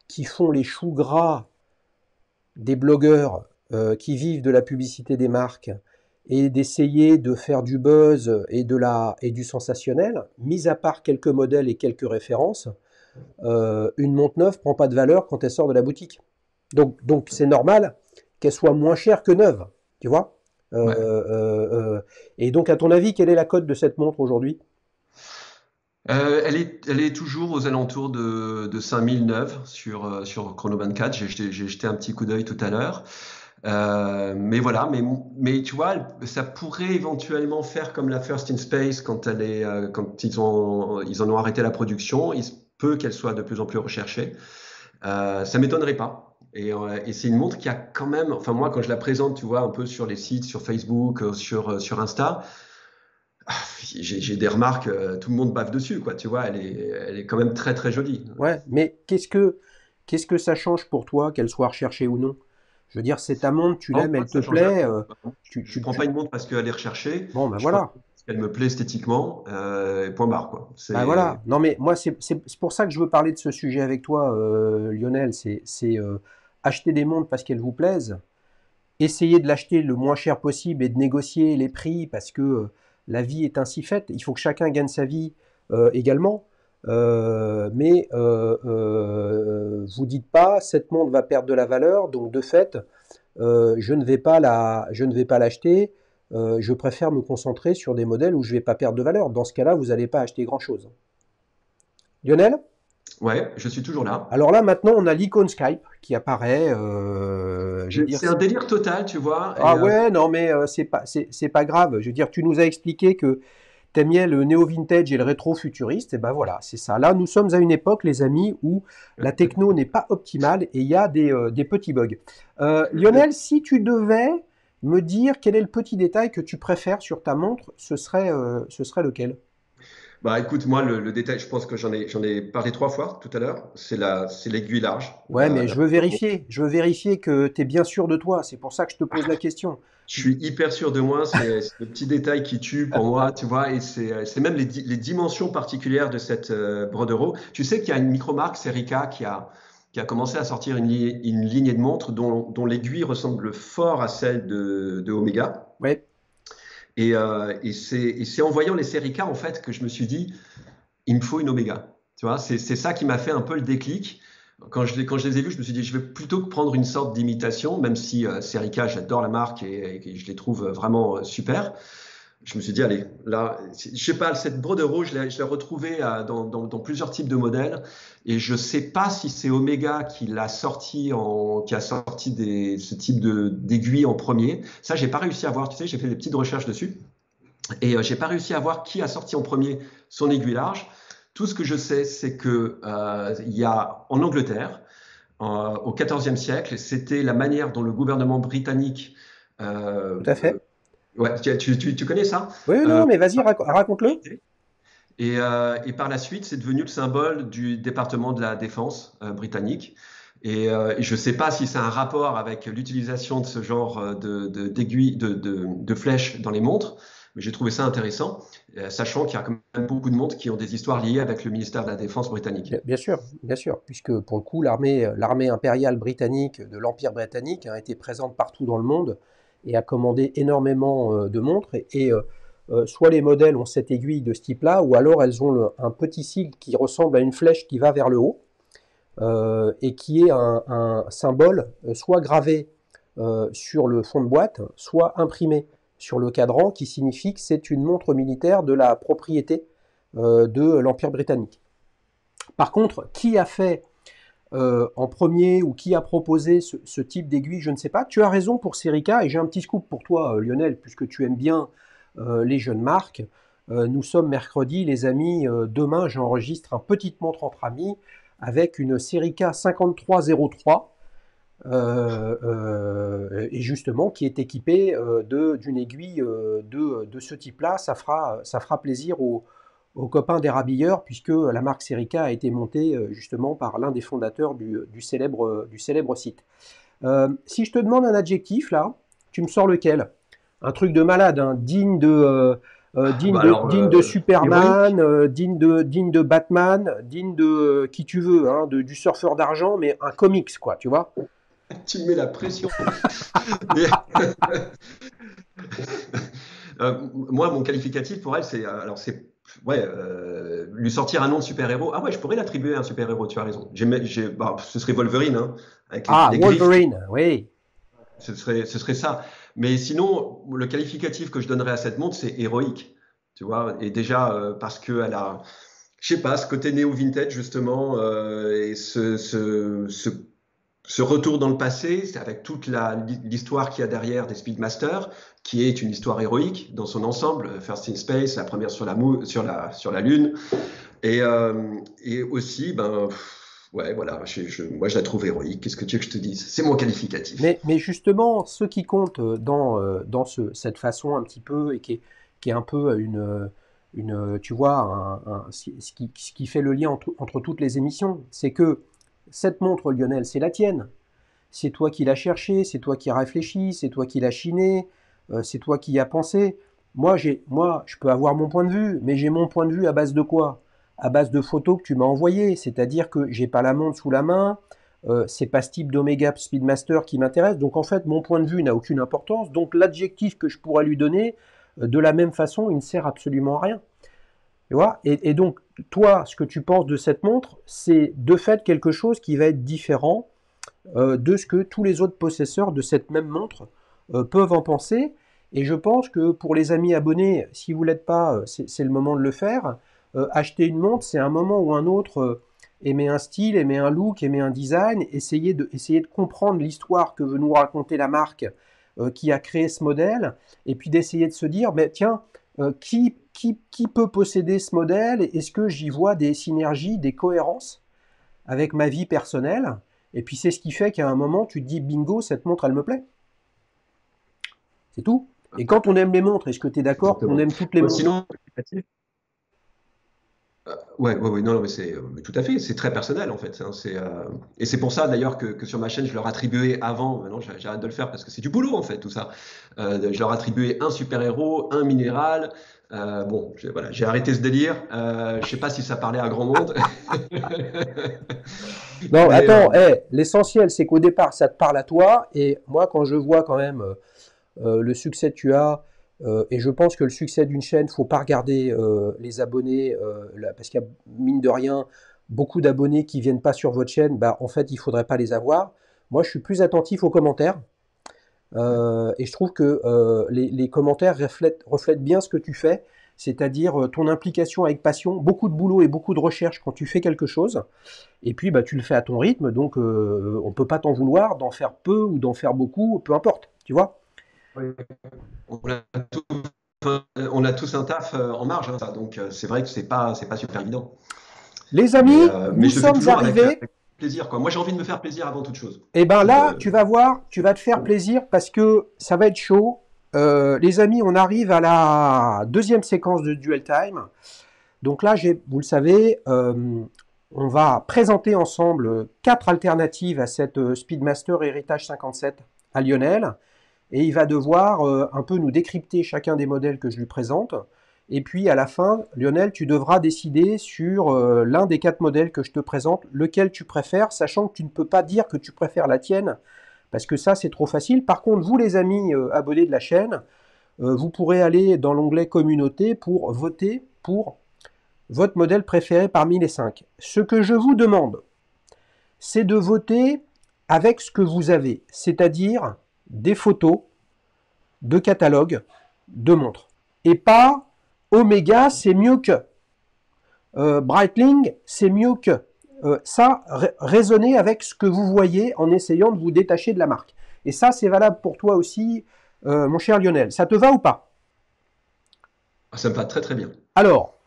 qui font les choux gras des blogueurs qui vivent de la publicité des marques et d'essayer de faire du buzz et du sensationnel, mis à part quelques modèles et quelques références, une montre neuve prend pas de valeur quand elle sort de la boutique. Donc c'est normal qu'elle soit moins chère que neuve, tu vois. Ouais. Et donc, à ton avis, quelle est la cote de cette montre aujourd'hui? Elle est toujours aux alentours de 5009 sur Chrono 24. J'ai jeté un petit coup d'œil tout à l'heure. Mais voilà, mais tu vois, ça pourrait éventuellement faire comme la First in Space quand ils en ont arrêté la production. Il se peut qu'elle soit de plus en plus recherchée. Ça m'étonnerait pas. Et c'est une montre qui a quand même, enfin moi quand je la présente, tu vois, un peu sur les sites, sur Facebook, sur Insta, j'ai des remarques, tout le monde bave dessus, quoi, tu vois, elle est quand même très très jolie. Ouais, mais qu'est-ce que ça change pour toi, qu'elle soit recherchée ou non? Je veux dire, c'est ta montre, tu Non, l'aimes, moi, elle te ça change rien. plaît, Je prends pas une montre parce qu'elle est recherchée, bon, ben je prends une voilà. montre parce qu'elle me plaît esthétiquement, et point barre, quoi. Ben C'est, voilà. Non, mais moi, c'est pour ça que je veux parler de ce sujet avec toi, Lionel. C'est acheter des montres parce qu'elles vous plaisent, essayer de l'acheter le moins cher possible et de négocier les prix parce que la vie est ainsi faite. Il faut que chacun gagne sa vie également. Mais vous dites pas, cette montre va perdre de la valeur, donc de fait, je ne vais pas l'acheter. Je préfère me concentrer sur des modèles où je ne vais pas perdre de valeur. Dans ce cas-là, vous n'allez pas acheter grand-chose. Lionel? ouais, je suis toujours là. Alors là, maintenant, on a l'icône Skype qui apparaît. Je veux dire, C'est un délire total, tu vois, ah ouais, non, mais c'est pas grave. Je veux dire, tu nous as expliqué que t'aimais le néo-vintage et le rétro-futuriste. Et ben voilà, c'est ça. Là, nous sommes à une époque, les amis, où la techno n'est pas optimale et il y a des petits bugs. Lionel, si tu devais me dire quel est le petit détail que tu préfères sur ta montre, ce serait lequel? bah écoute, moi le détail, je pense que j'en ai parlé 3 fois tout à l'heure, c'est l'aiguille large. Ouais, mais je veux vérifier. Je veux vérifier que tu es bien sûr de toi. C'est pour ça que je te pose la question. Je suis hyper sûr de moi, c'est le petit détail qui tue pour moi, tu vois, et c'est même les dimensions particulières de cette brodereau. Tu sais qu'il y a une micromarque, Serica, qui a commencé à sortir une lignée de montres dont l'aiguille ressemble fort à celle de Omega. Ouais, Et c'est en voyant les Serica, en fait, que je me suis dit, il me faut une Omega. Tu vois, c'est ça qui m'a fait un peu le déclic. Quand je les ai vus, je me suis dit, je vais plutôt que prendre une sorte d'imitation, même si Serica, j'adore la marque et je les trouve vraiment super. Je me suis dit, allez, là, je sais pas, cette brodereau, je l'ai retrouvée dans plusieurs types de modèles. Et je sais pas si c'est Omega qui a sorti ce type d'aiguille en premier. Ça, j'ai pas réussi à voir. Tu sais, j'ai fait des petites recherches dessus. Et j'ai pas réussi à voir qui a sorti en premier son aiguille large. Tout ce que je sais, c'est que il y a en Angleterre, au XIVe siècle, c'était la manière dont le gouvernement britannique. tout à fait. Ouais, tu connais ça? Oui, non, Euh, non, mais vas-y, raconte-le. et par la suite, c'est devenu le symbole du département de la défense britannique. Et je ne sais pas si c'est un rapport avec l'utilisation de ce genre d'aiguilles, de flèches dans les montres, mais j'ai trouvé ça intéressant, sachant qu'il y a quand même beaucoup de montres qui ont des histoires liées avec le ministère de la Défense britannique. Bien sûr, puisque pour le coup, l'armée impériale britannique de l'Empire britannique a été présente partout dans le monde et a commandé énormément de montres. Soit les modèles ont cette aiguille de ce type-là, ou alors elles ont un petit sigle qui ressemble à une flèche qui va vers le haut et qui est un symbole soit gravé sur le fond de boîte, soit imprimé sur le cadran, qui signifie que c'est une montre militaire de la propriété de l'Empire britannique. Par contre, qui a fait en premier ou qui a proposé ce type d'aiguille, je ne sais pas. Tu as raison pour Serica et j'ai un petit scoop pour toi, Lionel, puisque tu aimes bien les jeunes marques. Nous sommes mercredi, les amis. Demain, j'enregistre un petite montre entre amis avec une Serica 5303 et justement qui est équipée d'une aiguille de ce type-là. Ça fera plaisir aux copains des rabilleurs, puisque la marque Serica a été montée justement par l'un des fondateurs du célèbre site. Si je te demande un adjectif, là, tu me sors lequel? Un truc de malade, hein, Bah alors, digne de héroïque, Superman, digne de Batman, digne de qui tu veux, hein, du surfeur d'argent, mais un comics, quoi, tu vois? tu me mets la pression. Mais, moi, mon qualificatif pour elle, c'est ouais, lui sortir un nom de super-héros. Ah ouais, je pourrais l'attribuer à un super-héros, tu as raison. Bah, ce serait Wolverine, hein, avec Ah, les griffes, Wolverine, oui. ce serait ça. Mais sinon, le qualificatif que je donnerais à cette montre, c'est héroïque. Tu vois, et déjà, parce qu'elle a, je sais pas, ce côté néo-vintage, justement, et ce retour dans le passé, c'est avec toute l'histoire qu'il y a derrière des Speedmasters, qui est une histoire héroïque dans son ensemble, First in Space, la première sur la Lune, et aussi, ben, Ouais, voilà, moi je la trouve héroïque. Qu'est-ce que tu veux que je te dise? C'est mon qualificatif. Mais justement, ce qui compte dans cette façon un petit peu, et qui est un peu tu vois, ce qui fait le lien entre toutes les émissions, c'est que cette montre, Lionel, c'est la tienne. C'est toi qui l'as cherchée, c'est toi qui as réfléchi, c'est toi qui l'as chinée, c'est toi qui y as pensé. Moi, je peux avoir mon point de vue, mais j'ai mon point de vue à base de quoi? À base de photos que tu m'as envoyées. C'est-à-dire que j'ai pas la montre sous la main, c'est pas ce type d'Omega Speedmaster qui m'intéresse. Donc en fait, mon point de vue n'a aucune importance. Donc l'adjectif que je pourrais lui donner, de la même façon, il ne sert absolument à rien. Tu vois, et donc, toi, ce que tu penses de cette montre, c'est de fait quelque chose qui va être différent de ce que tous les autres possesseurs de cette même montre peuvent en penser. Et je pense que pour les amis abonnés, si vous ne l'êtes pas, c'est le moment de le faire. Acheter une montre, c'est un moment ou un autre, aimer un style, aimer un look, aimer un design, essayer de comprendre l'histoire que veut nous raconter la marque qui a créé ce modèle, et puis d'essayer de se dire, mais tiens, qui peut posséder ce modèle? Est-ce que j'y vois des synergies, des cohérences avec ma vie personnelle? Et puis c'est ce qui fait qu'à un moment, tu te dis, bingo, cette montre, elle me plaît. C'est tout. Et quand on aime les montres, est-ce que tu es d'accord qu'on Exactement. aime toutes les montres? Sinon, ouais, ouais, ouais, non, non, mais mais tout à fait, c'est très personnel en fait, hein, et c'est pour ça d'ailleurs que sur ma chaîne, je leur attribuais avant, maintenant j'arrête de le faire parce que c'est du boulot en fait, tout ça. Je leur attribuais un super-héros, un minéral. Bon, voilà, j'ai arrêté ce délire. Je sais pas si ça parlait à grand monde. Non, Mais attends, l'essentiel, c'est qu'au départ, ça te parle à toi. Et moi, quand je vois quand même le succès que tu as, et je pense que le succès d'une chaîne, faut pas regarder les abonnés, parce qu'il y a, mine de rien, beaucoup d'abonnés qui viennent pas sur votre chaîne, bah, en fait, il faudrait pas les avoir. Moi, je suis plus attentif aux commentaires. Et je trouve que les commentaires reflètent bien ce que tu fais, c'est-à-dire ton implication avec passion, beaucoup de boulot et beaucoup de recherche quand tu fais quelque chose. Et puis bah, tu le fais à ton rythme, donc on ne peut pas t'en vouloir d'en faire peu ou d'en faire beaucoup, peu importe, tu vois. ouais, on a tous, on a tous un taf en marge, hein, ça, donc c'est vrai que c'est pas super évident. Les amis, Mais nous je le fais sommes toujours arrivés. avec plaisir, quoi. Moi, j'ai envie de me faire plaisir avant toute chose. Et ben là, De- tu vas voir, tu vas te faire plaisir parce que ça va être chaud. Les amis, on arrive à la deuxième séquence de Duel Time. Donc là, vous le savez, on va présenter ensemble quatre alternatives à cette Speedmaster Heritage 57 à Lionel. Et il va devoir un peu nous décrypter chacun des modèles que je lui présente. Et puis à la fin, Lionel, tu devras décider sur l'un des quatre modèles que je te présente, lequel tu préfères, sachant que tu ne peux pas dire que tu préfères la tienne, parce que ça c'est trop facile. Par contre, vous les amis abonnés de la chaîne, vous pourrez aller dans l'onglet communauté pour voter pour votre modèle préféré parmi les 5. Ce que je vous demande, c'est de voter avec ce que vous avez, c'est-à-dire des photos de catalogue de montres. Et pas Omega, c'est mieux que. Breitling, c'est mieux que. Ça, raisonnez avec ce que vous voyez en essayant de vous détacher de la marque. Et ça, c'est valable pour toi aussi, mon cher Lionel. Ça te va ou pas? Ça me va très très bien. Alors,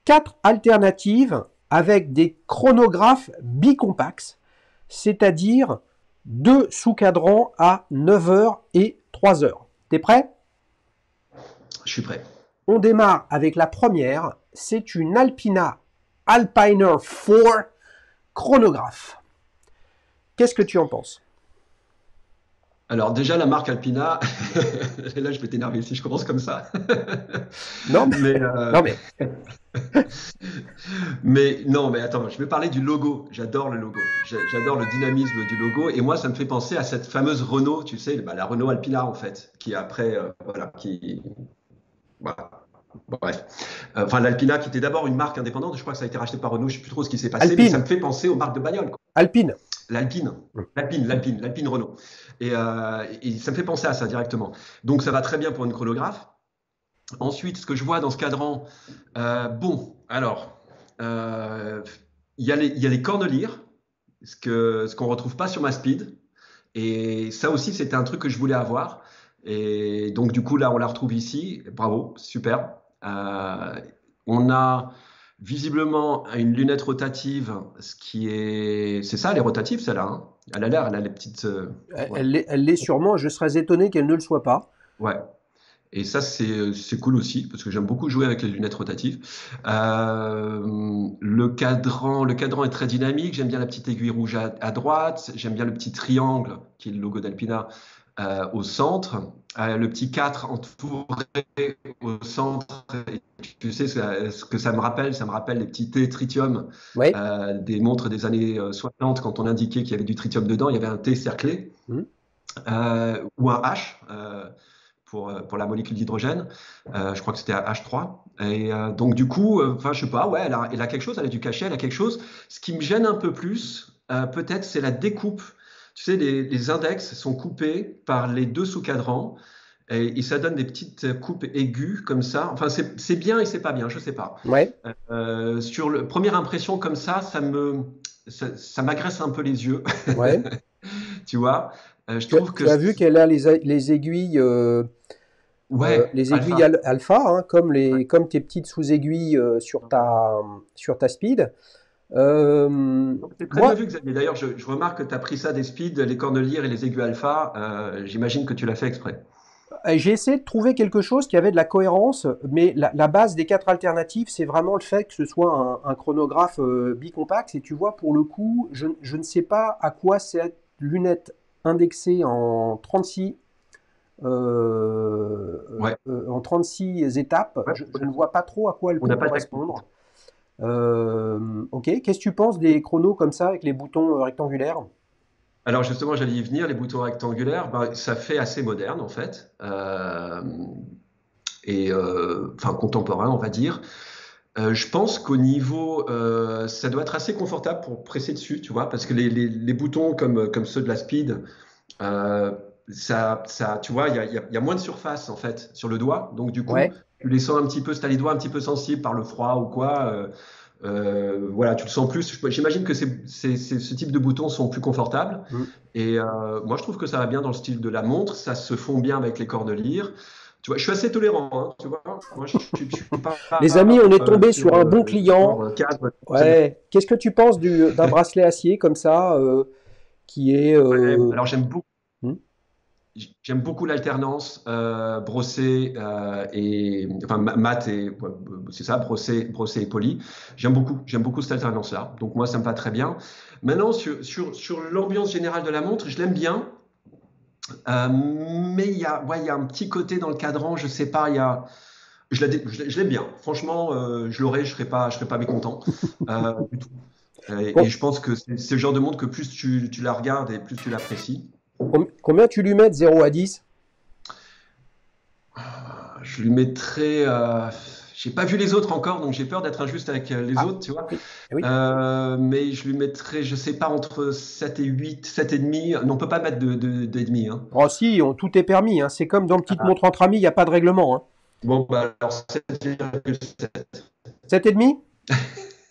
quatre alternatives avec des chronographes bicompax, c'est-à-dire deux sous-cadrans à 9 heures et 3 heures. T'es prêt? Je suis prêt. On démarre avec la première. C'est une Alpina Alpiner 4 chronographe. Qu'est-ce que tu en penses? Alors déjà, la marque Alpina, et là je vais t'énerver si je commence comme ça. Non, mais, Mais, non, mais mais non, mais attends, je vais parler du logo. J'adore le logo. J'adore le dynamisme du logo. Et moi, ça me fait penser à cette fameuse Renault, tu sais, bah, la Renault Alpina en fait, qui après, voilà, voilà. Bref. Enfin, l'Alpina qui était d'abord une marque indépendante. Je crois que ça a été racheté par Renault. Je ne sais plus trop ce qui s'est passé, mais ça Alpine, me fait penser aux marques de bagnole. Alpine. L'Alpine, l'Alpine Renault. Et ça me fait penser à ça directement. Donc ça va très bien pour une chronographe. Ensuite, ce que je vois dans ce cadran, bon, alors, il y a les corneliers, ce qu'on retrouve pas sur ma Speed. Et ça aussi, c'était un truc que je voulais avoir. Et donc, du coup, là, on la retrouve ici. Bravo, super. On a visiblement une lunette rotative, c'est ça, elle est rotative celle-là, hein. Elle a l'air, elle a les petites, ouais, Elle l'est sûrement, je serais étonné qu'elle ne le soit pas. ouais. Et ça, c'est cool aussi, parce que j'aime beaucoup jouer avec les lunettes rotatives. Le cadran est très dynamique. J'aime bien la petite aiguille rouge à droite. J'aime bien le petit triangle, qui est le logo d'Alpina, au centre. Le petit 4 entouré au centre. Et tu sais ce que ça me rappelle? Ça me rappelle les petits T tritium Oui. des montres des années 60, quand on indiquait qu'il y avait du tritium dedans. Il y avait un T cerclé Hmm. ou un H. Pour la molécule d'hydrogène. Je crois que c'était à H3. Et donc, du coup, enfin, je sais pas, ouais, elle a quelque chose, elle a du cachet, elle a quelque chose. Ce qui me gêne un peu plus, peut-être, c'est la découpe. Tu sais, les index sont coupés par les deux sous-cadrans et ça donne des petites coupes aiguës comme ça. Enfin, c'est bien et c'est pas bien, je sais pas. Ouais. Sur le première impression comme ça m'agresse un peu les yeux, Ouais. tu vois. Je trouve que Tu as vu qu'elle a ouais, les aiguilles alpha. alpha, hein, comme tes petites sous-aiguilles sur ta speed. C'est très bien Moi, vu, Xavier. D'ailleurs, je remarque que tu as pris ça des speeds, les cornelières et les aigus alpha. J'imagine que tu l'as fait exprès. j'ai essayé de trouver quelque chose qui avait de la cohérence, mais la base des quatre alternatives, c'est vraiment le fait que ce soit un chronographe bicompact. Et tu vois, pour le coup, je ne sais pas à quoi cette lunette indexée Ouais, en 36 étapes, ouais, je ne vois pas trop à quoi elle on peut n'a pas de tactique. correspondre. Ok, qu'est-ce que tu penses des chronos comme ça avec les boutons rectangulaires? Alors justement, j'allais y venir, les boutons rectangulaires, bah, ça fait assez moderne en fait, enfin contemporain, on va dire. Je pense qu'au niveau, ça doit être assez confortable pour presser dessus, tu vois, parce que les boutons comme ceux de la Speed, Euh, tu vois, il y a moins de surface en fait sur le doigt, donc du coup, Ouais. tu les sens un petit peu, si tu as les doigts un petit peu sensibles par le froid ou quoi, voilà, tu le sens plus. J'imagine que ce type de boutons sont plus confortables. Mm. Et moi, je trouve que ça va bien dans le style de la montre, ça se fond bien avec les cordelires. Tu vois, je suis assez tolérant, hein, tu vois. Moi, je suis pas Les amis, on est tombé sur sur un bon client. genre cadre. Ouais. Qu'est-ce que tu penses d'un bracelet acier comme ça qui est Alors, hmm. j'aime beaucoup l'alternance brossé et enfin mat et ouais, c'est ça brossé et poli. J'aime beaucoup cette alternance-là. Donc moi ça me va très bien. Maintenant sur l'ambiance générale de la montre, je l'aime bien, mais il y a un petit côté dans le cadran, je sais pas, je l'aime bien. Franchement, je l'aurais, je serais pas mécontent du tout. Et Com- je pense que c'est le genre de montre que plus tu la regardes et plus tu l'apprécies. Combien tu lui mets de 0 à 10? Je lui mettrais. J'ai pas vu les autres encore, donc j'ai peur d'être injuste avec les Ah, autres, tu vois. oui. Eh oui. Mais je lui mettrais, je sais pas, entre 7 et 8, 7 et demi. Non, on peut pas mettre de demi, hein. Oh si, tout est permis, hein. C'est comme dans Petite montre entre amis, il n'y a pas de règlement, hein. Bon, bah alors 7,7. 7 et demi?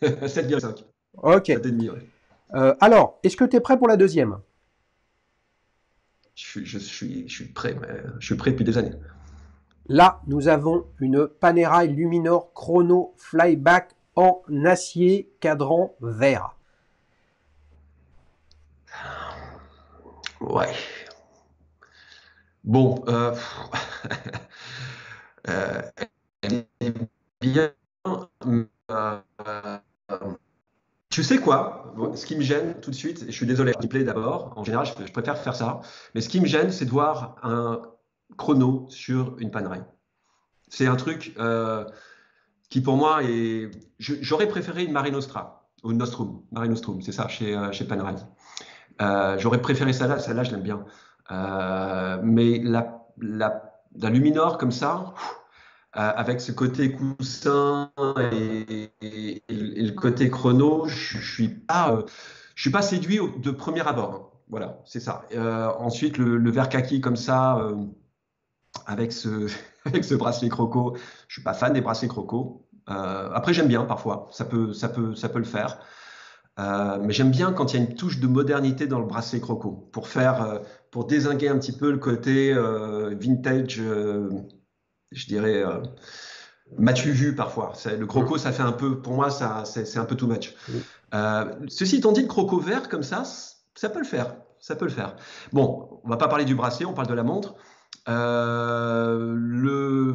7,5. Ok. 7 et demi, ouais. Alors, est-ce que tu es prêt pour la deuxième? Je suis prêt, je suis prêt depuis des années. Là, nous avons une Panerai Luminor Chrono Flyback en acier cadran vert. Ouais. Bon, elle est bien. euh, Tu sais quoi? Ce qui me gêne tout de suite, et je suis désolé, replay d'abord, en général, je préfère faire ça, mais ce qui me gêne, c'est de voir un chrono sur une Panerai. C'est un truc qui, pour moi, est. J'aurais préféré une Mare Nostra, ou une Nostrum, Mare Nostrum, c'est ça, chez Panerai. J'aurais préféré celle-là, je l'aime bien. Mais la Luminor, comme ça, avec ce côté coussin et le côté chrono, je suis pas séduit de premier abord, hein. Voilà, c'est ça. Ensuite, le vert kaki comme ça, avec ce, avec ce bracelet croco, je suis pas fan des bracelets croco. Après, j'aime bien parfois, ça peut le faire. Mais j'aime bien quand il y a une touche de modernité dans le bracelet croco, pour dézinguer un petit peu le côté vintage, je dirais. M'as-tu vu parfois? Le Mm. croco, ça fait un peu, pour moi, c'est un peu too much. Mm. Ceci étant dit, le croco vert comme ça peut le faire. Ça peut le faire. Bon, on va pas parler du bracelet, on parle de la montre. Le,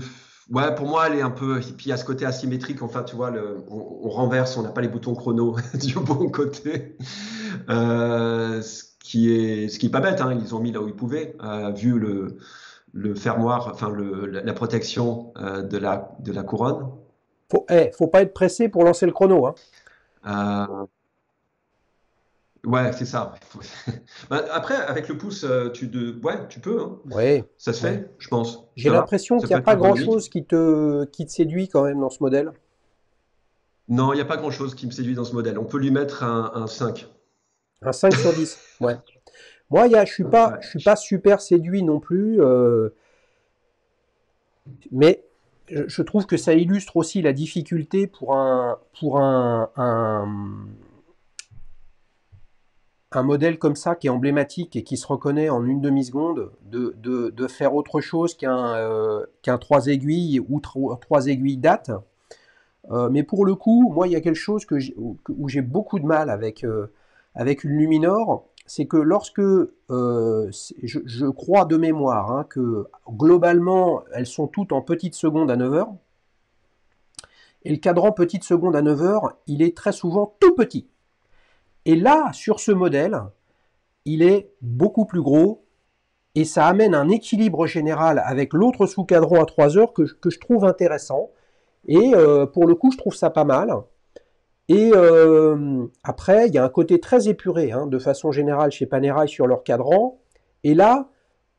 ouais, pour moi, elle est un peu. Et puis il y a ce côté asymétrique. Enfin, tu vois, on renverse, on n'a pas les boutons chrono du bon côté. Ce qui est pas bête. Hein, ils ont mis là où ils pouvaient, vu le fermoir, enfin la protection de la couronne. Faut pas être pressé pour lancer le chrono, hein. Euh, ouais, c'est ça. Bah, après, avec le pouce, ouais, tu peux. Hein. Ouais, Ça se ouais. fait, je pense. J'ai Ça va. l'impression Ça qu'il n'y peut a être pas ergonomique. grand-chose qui te séduit quand même dans ce modèle. Non, il n'y a pas grand-chose qui me séduit dans ce modèle. On peut lui mettre un 5. Un 5 sur 10. Ouais. Moi, je suis Ouais. pas super séduit non plus, mais je trouve que ça illustre aussi la difficulté pour un modèle comme ça qui est emblématique et qui se reconnaît en une demi-seconde de faire autre chose qu'un 3 aiguilles ou 3 aiguilles date. Mais pour le coup, moi, il y a quelque chose où j'ai beaucoup de mal avec une Luminor, c'est que lorsque, je crois de mémoire, hein, que globalement, elles sont toutes en petites secondes à 9 heures, et le cadran petite seconde à 9 heures, il est très souvent tout petit. Et là, sur ce modèle, il est beaucoup plus gros, et ça amène un équilibre général avec l'autre sous-cadran à 3 heures que je trouve intéressant. Et pour le coup, je trouve ça pas mal. Et après, il y a un côté très épuré, hein, de façon générale, chez Panerai sur leur cadran. Et là,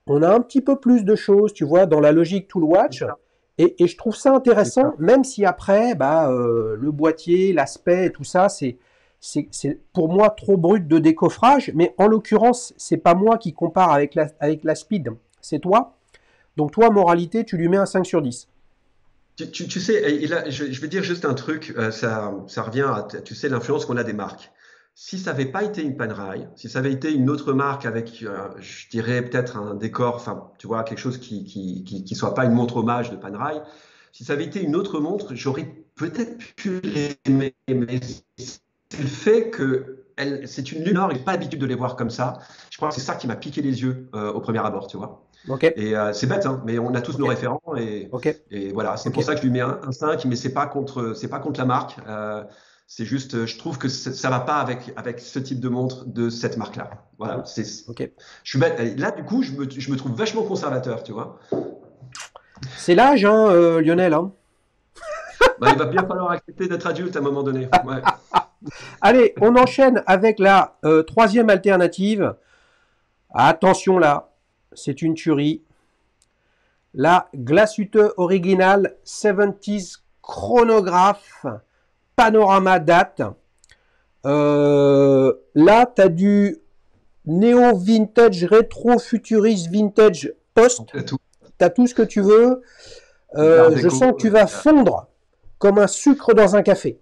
on a un petit peu plus de choses, tu vois, dans la logique Tool C'est Watch. ça. Et je trouve ça C'est ça. intéressant, même si après, bah, le boîtier, l'aspect, tout ça, c'est pour moi trop brut de décoffrage. Mais en l'occurrence, c'est pas moi qui compare avec la Speed, c'est toi. Donc toi, moralité, tu lui mets un 5 sur 10. Tu sais, et là, je vais dire juste un truc, ça revient à, tu sais, l'influence qu'on a des marques. Si ça n'avait pas été une Panerai, si ça avait été une autre marque avec, je dirais peut-être un décor, enfin, tu vois, quelque chose qui soit pas une montre hommage de Panerai, si ça avait été une autre montre, j'aurais peut-être pu l'aimer, mais c'est le fait que c'est une Lunar, et j'ai pas l'habitude de les voir comme ça. Je crois que c'est ça qui m'a piqué les yeux au premier abord, tu vois. Ok, Et c'est bête, hein, mais on a tous ok, nos référents et, ok, et voilà, c'est ok. pour ça que je lui mets un 5, mais c'est pas contre la marque. C'est juste, je trouve que ça va pas avec ce type de montre de cette marque-là. Voilà, Ok. je suis bête. Et là, du coup, je me trouve vachement conservateur, tu vois. C'est l'âge, hein, Lionel, hein. Bah, il va bien falloir accepter d'être adulte à un moment donné. Ouais. Allez, on enchaîne avec la troisième alternative. Attention là, c'est une tuerie. La Glashütte Original 70s chronographe panorama date. Là, tu as du néo vintage, rétro futuriste vintage post. Tout, Tu as tout ce que tu veux. l'art Je déco. sens que tu vas fondre comme un sucre dans un café.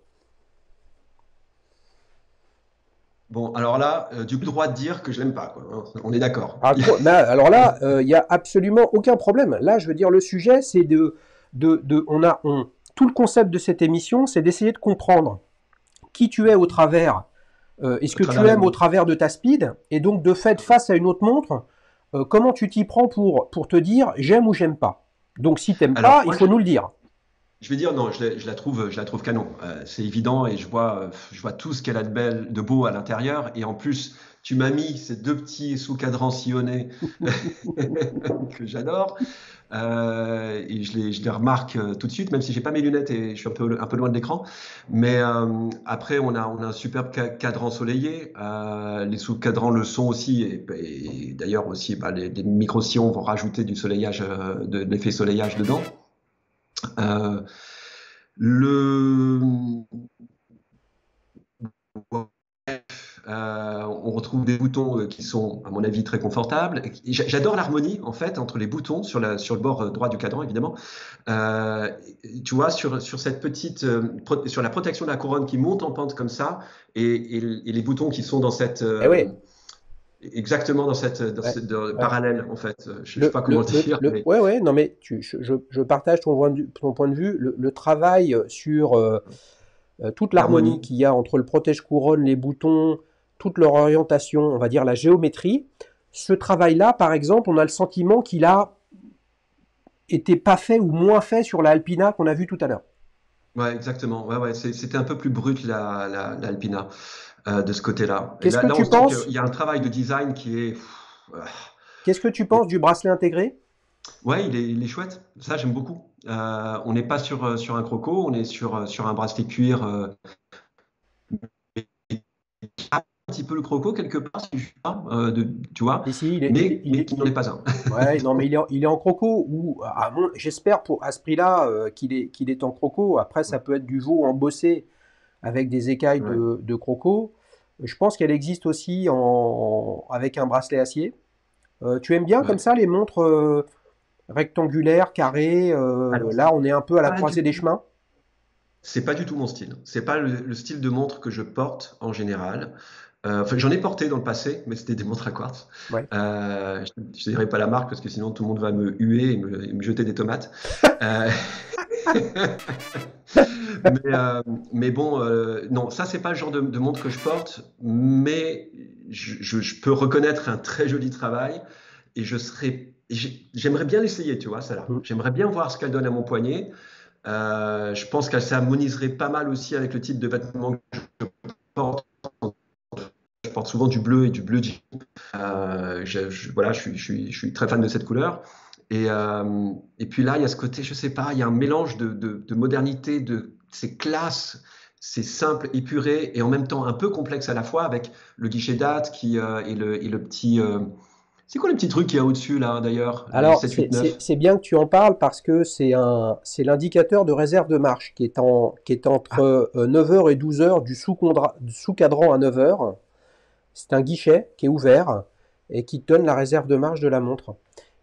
Bon, alors là, du droit de dire que je l'aime pas, quoi, hein. On est d'accord. Alors là, il n'y a absolument aucun problème. Là, je veux dire, le sujet, c'est tout le concept de cette émission, c'est d'essayer de comprendre qui tu es au travers, et ce À que travers tu les aimes au montres. travers de ta speed, et donc de fait, face à une autre montre, comment tu t'y prends pour te dire j'aime ou j'aime pas. Donc si t'aimes Alors, pas, il moi, faut nous le dire. je vais dire non, je la trouve canon. C'est évident et je vois tout ce qu'elle a de beau à l'intérieur. Et en plus, tu m'as mis ces deux petits sous-cadrans sillonnés que j'adore. Et je les remarque tout de suite, même si j'ai pas mes lunettes et je suis un peu loin de l'écran. Mais après, on a un superbe cadran ensoleillé. Les sous-cadrans le sont aussi. Et d'ailleurs aussi, bah, les micro-sillons vont rajouter du soleillage, de l'effet soleillage dedans. Euh, le, on retrouve des boutons qui sont, à mon avis, très confortables. J'adore l'harmonie, en fait, entre les boutons sur le bord droit du cadran, évidemment. Euh, Tu vois, sur cette petite, sur la protection de la couronne qui monte en pente comme ça, et les boutons qui sont dans cette, Eh oui, exactement dans cette, Ouais, ouais. parallèle, en fait. Je ne sais pas comment dire, mais Ouais, ouais, non, mais je partage ton point de vue. Le travail sur toute l'harmonie l'harmonie. qu'il y a entre le protège-couronne, les boutons, toute leur orientation, on va dire la géométrie, ce travail-là, par exemple, on a le sentiment qu'il a été pas fait ou moins fait sur la Alpina qu'on a vu tout à l'heure. Ouais, exactement. Ouais, ouais, c'était un peu plus brut l'Alpina de ce côté-là. Et Qu'est-ce que là, on tu sent qu'il penses y a un travail de design qui est. Qu'est-ce que tu penses du bracelet intégré? Ouais, il est chouette. Ça, j'aime beaucoup. On n'est pas sur un croco, on est sur un bracelet cuir. Un petit peu le croco quelque part, si je suis pas, tu vois, Si, si, mais qui n'en est pas un. ouais, non, mais il est en croco, ou j'espère à ce prix-là qu'il est en croco. Après, ça peut être du veau embossé avec des écailles Ouais, de croco. Je pense qu'elle existe aussi avec un bracelet acier. Tu aimes bien comme ouais. ça les montres rectangulaires, carrées? Alors, Là, on est un peu à la pas croisée du des tout. chemins. C'est pas du tout mon style. C'est pas le style de montre que je porte en général. Enfin, j'en ai porté dans le passé, mais c'était des montres à quartz. Ouais. Je ne dirai pas la marque parce que sinon tout le monde va me huer et me jeter des tomates. Euh, mais bon, non, ça c'est pas le genre de montre que je porte, mais je peux reconnaître un très joli travail et j'aimerais bien l'essayer, tu vois, celle-là. Mm. J'aimerais bien voir ce qu'elle donne à mon poignet. Je pense qu'elle s'harmoniserait pas mal aussi avec le type de vêtements que je porte. Je porte souvent du bleu et du bleu jean. Voilà, je suis très fan de cette couleur. Et puis là, il y a ce côté, je sais pas, il y a un mélange de modernité, c'est classe, c'est simple, épuré et en même temps un peu complexe à la fois avec le guichet date et le petit. C'est quoi le petit truc qu'il y a au-dessus là d'ailleurs? Le Alors, 7, 8, 9. c'est bien que tu en parles parce que c'est l'indicateur de réserve de marche qui est Ah, entre 9 heures et 12 heures du sous-cadran à 9 heures. C'est un guichet qui est ouvert et qui te donne la réserve de marche de la montre.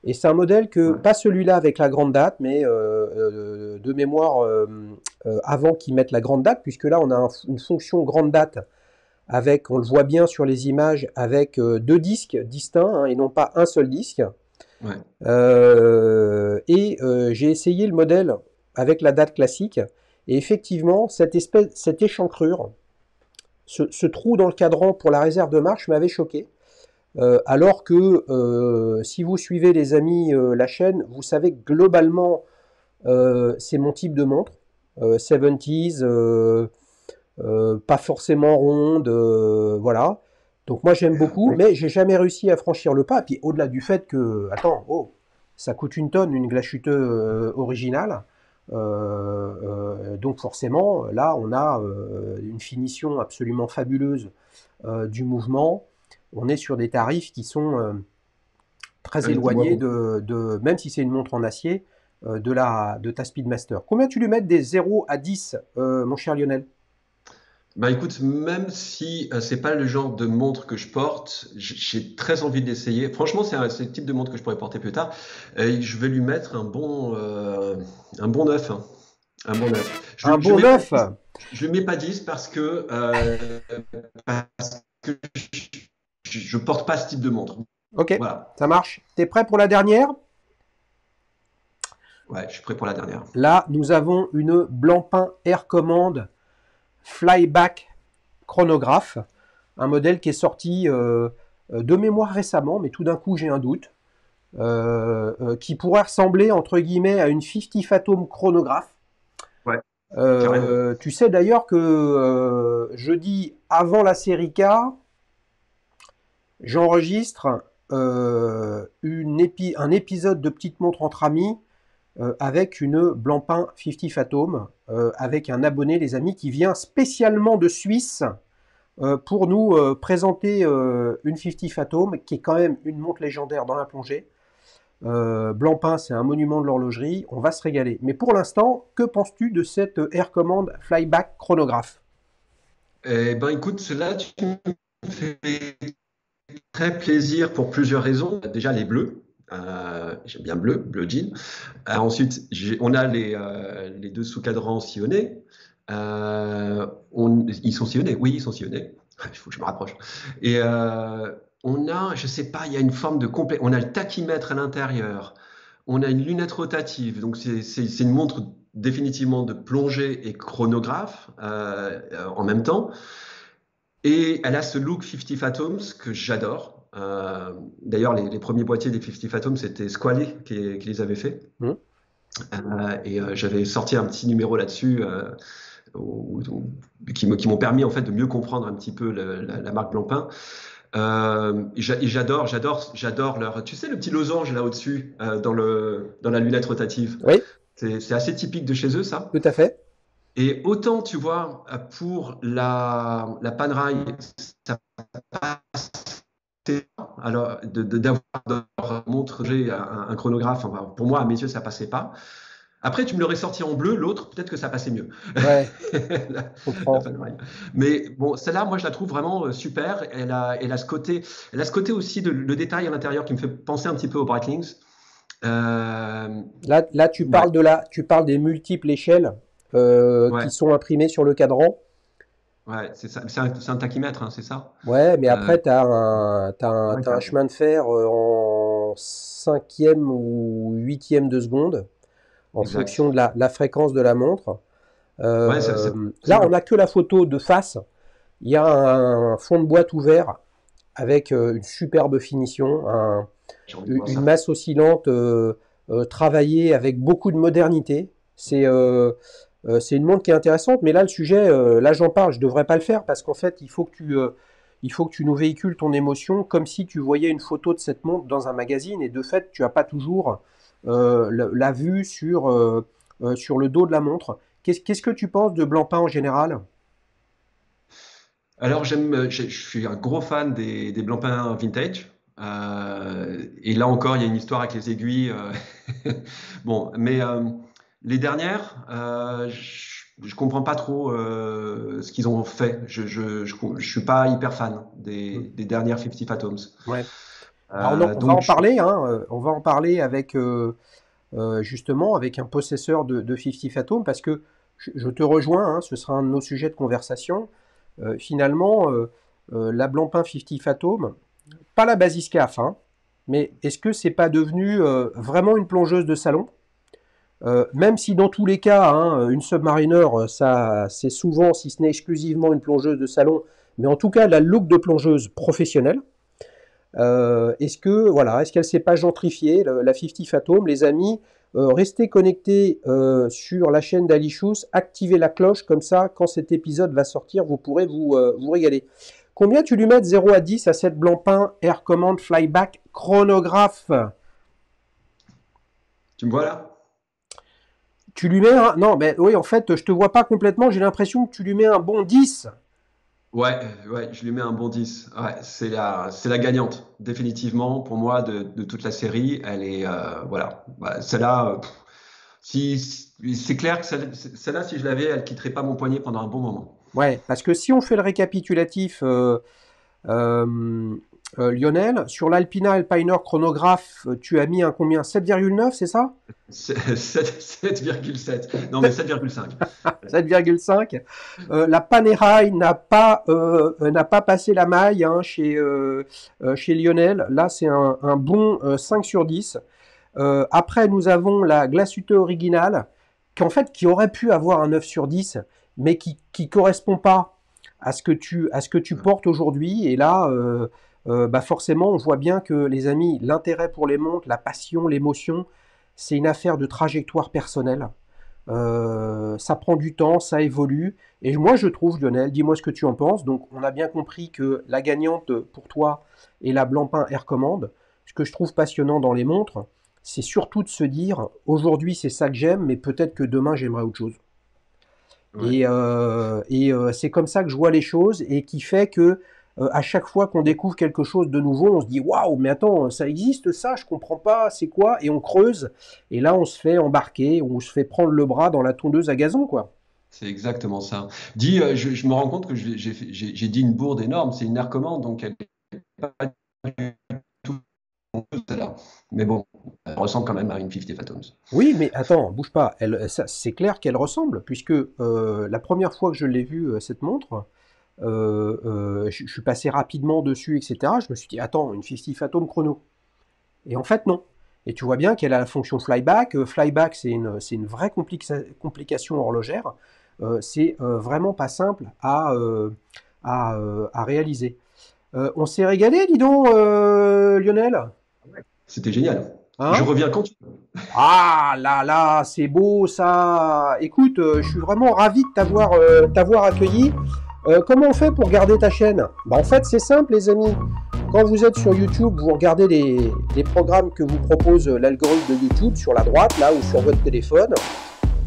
Et c'est un modèle que, ouais. pas celui-là avec la grande date, mais de mémoire avant qu'ils mettent la grande date, puisque là on a une fonction grande date avec, on le voit bien sur les images, avec deux disques distincts hein, et non pas un seul disque. Ouais. J'ai essayé le modèle avec la date classique et effectivement cette échancrure, ce trou dans le cadran pour la réserve de marche m'avait choqué. Alors que si vous suivez les amis la chaîne, vous savez que globalement c'est mon type de montre. 70s, pas forcément ronde, voilà. Donc moi j'aime beaucoup, Oui. mais j'ai jamais réussi à franchir le pas. Et puis au-delà du fait que, attends, oh, ça coûte une tonne une glashütte originale. Donc forcément, là on a une finition absolument fabuleuse du mouvement. On est sur des tarifs qui sont très Ouais, dis-moi. éloignés même si c'est une montre en acier, de ta Speedmaster. Combien tu lui mets des 0 à 10, mon cher Lionel? Bah écoute, même si c'est pas le genre de montre que je porte, j'ai très envie de l'essayer. Franchement, c'est le type de montre que je pourrais porter plus tard. Et je vais lui mettre un bon 9, hein. Un bon 9. Un Je bon lui mets pas 9. 10, je lui mets pas 10 parce que je porte pas ce type de montre. Ok, Voilà. ça marche. T'es prêt pour la dernière? Ouais, je suis prêt pour la dernière. Là, nous avons une Blancpain Air Command Flyback chronographe, un modèle qui est sorti de mémoire récemment, mais tout d'un coup j'ai un doute, qui pourrait ressembler entre guillemets à une 50 Fathom chronographe. Ouais, carrément. Tu sais d'ailleurs que jeudi avant la série K, j'enregistre un épisode de Petite Montre entre amis avec une Blancpain 50 Fathom, avec un abonné, les amis, qui vient spécialement de Suisse pour nous présenter une 50 Fathom, qui est quand même une montre légendaire dans la plongée. Blancpain, c'est un monument de l'horlogerie, on va se régaler. Mais pour l'instant, que penses-tu de cette Air Command Flyback chronographe? Eh ben écoute, là tu me fais très plaisir pour plusieurs raisons. Déjà les bleus. J'aime bien bleu jean. Ensuite, on a les deux sous-cadrans sillonnés. Ils sont sillonnés? Oui, ils sont sillonnés. Il faut que je me rapproche. Et On a, je sais pas, il y a une forme de complet. On a le tachymètre à l'intérieur. On a une lunette rotative. Donc, c'est une montre définitivement de plongée et chronographe en même temps. Et elle a ce look 50 Fathoms que j'adore. D'ailleurs, les premiers boîtiers des 50 Fathoms, c'était Squally qui les avait fait. Hmm. J'avais sorti un petit numéro là-dessus qui m'ont permis en fait de mieux comprendre un petit peu la marque Blancpain. Et j'adore leur. Tu sais, le petit losange là au-dessus, dans la lunette rotative. Oui, C'est assez typique de chez eux, ça. tout à fait. Et autant, tu vois, pour la Panerai, ça passait pas. Alors, d'avoir leur montre, j'ai un chronographe, enfin, pour moi, à mes yeux, ça passait pas. Après, tu me l'aurais sorti en bleu, l'autre, peut-être que ça passait mieux. Ouais, la, je la comprends. Panerai. Mais bon, celle-là, moi, je la trouve vraiment super. Elle a ce côté aussi de le détail à l'intérieur qui me fait penser un petit peu aux Breitling. Euh, Là, ouais, tu parles des multiples échelles qui ouais, sont imprimées sur le cadran. ouais, c'est ça. C'est un tachymètre, hein, c'est ça. Ouais, mais Euh, après, ouais, t'as un chemin de fer en cinquième ou huitième de seconde, en fonction exact. de la fréquence de la montre. Ouais, c'est Là, on possible. n'a que la photo de face. Il y a un fond de boîte ouvert avec une superbe finition, J'ai envie de voir une ça. masse oscillante travaillée avec beaucoup de modernité. C'est une montre qui est intéressante, mais là, le sujet, là, j'en parle, je ne devrais pas le faire parce qu'en fait, il faut que tu nous véhicules ton émotion comme si tu voyais une photo de cette montre dans un magazine et de fait, tu n'as pas toujours la vue sur le dos de la montre. Qu'est-ce que tu penses de Blancpain en général? Alors, je suis un gros fan des Blancpain vintage. Et là encore, il y a une histoire avec les aiguilles. Bon, mais les dernières, je comprends pas trop ce qu'ils ont fait. Je suis pas hyper fan des dernières 50 Fathoms. Ouais. Bah, on va Donc, en parler, hein, on va en parler avec justement avec un possesseur de 50 Fathoms parce que je te rejoins, hein, ce sera un de nos sujets de conversation. Finalement, la Blancpain 50 Fathom, pas la Basiscaf, hein, mais est-ce que c'est pas devenu vraiment une plongeuse de salon? Même si dans tous les cas, hein, une Submariner, ça, c'est souvent, si ce n'est exclusivement une plongeuse de salon, mais en tout cas la look de plongeuse professionnelle. Est-ce qu'elle s'est pas gentrifiée, la 50 Fathom, les amis? Restez connectés sur la chaîne d'Alishous, activez la cloche, comme ça, quand cet épisode va sortir, vous pourrez vous régaler. Combien tu lui mets de 0 à 10 à cette Blancpain Air Command Flyback chronographe? tu me vois là? Tu lui mets un... Non, mais oui, en fait, je te vois pas complètement, j'ai l'impression que tu lui mets un bon 10. Ouais, ouais, je lui mets un bon 10. Ouais, c'est la gagnante, définitivement, pour moi, de toute la série. Elle est, voilà. Bah, celle-là, c'est clair que celle-là, si je l'avais, elle quitterait pas mon poignet pendant un bon moment. Ouais, parce que si on fait le récapitulatif, Euh, Lionel, sur l'Alpina Alpiner chronographe, tu as mis un combien? 7,9, c'est ça? 7,7. Non, mais 7,5. 7,5. La Panerai n'a pas passé la maille hein, chez Lionel. Là, c'est un bon 5 sur 10. Après, nous avons la Glashütte originale, qui aurait pu avoir un 9 sur 10, mais qui correspond pas à ce que tu portes aujourd'hui. Et là, bah forcément, on voit bien que, les amis, l'intérêt pour les montres, la passion, l'émotion, c'est une affaire de trajectoire personnelle. Ça prend du temps, ça évolue. Et moi, je trouve, Lionel, dis-moi ce que tu en penses. Donc, on a bien compris que la gagnante pour toi est la Blancpain Air Command. Ce que je trouve passionnant dans les montres, c'est surtout de se dire, aujourd'hui, c'est ça que j'aime, mais peut-être que demain, j'aimerais autre chose. Ouais. C'est comme ça que je vois les choses et qui fait que à chaque fois qu'on découvre quelque chose de nouveau, on se dit waouh, mais attends, ça existe ça, je comprends pas, c'est quoi? Et on creuse et là on se fait embarquer, on se fait prendre le bras dans la tondeuse à gazon quoi. C'est exactement ça. Dis, je me rends compte que j'ai dit une bourde énorme. C'est une air commande, donc elle n'est pas du tout celle-là. Mais bon, elle ressemble quand même à une 50 Fathoms. Oui, mais attends, bouge pas. C'est clair qu'elle ressemble, puisque la première fois que je l'ai vue, cette montre, je suis passé rapidement dessus, etc. Je me suis dit, attends, une 50 Fathom chrono. Et en fait, non. Et tu vois bien qu'elle a la fonction flyback. Flyback, c'est une vraie complication horlogère. C'est vraiment pas simple à réaliser. On s'est régalé, dis donc, Lionel. C'était génial. Hein? Je reviens quand tu veux. Ah là là, c'est beau ça. Écoute, je suis vraiment ravi de t'avoir accueilli. Comment on fait pour garder ta chaîne? En fait, c'est simple, les amis. Quand vous êtes sur YouTube, vous regardez les programmes que vous propose l'algorithme de YouTube sur la droite, là, ou sur votre téléphone.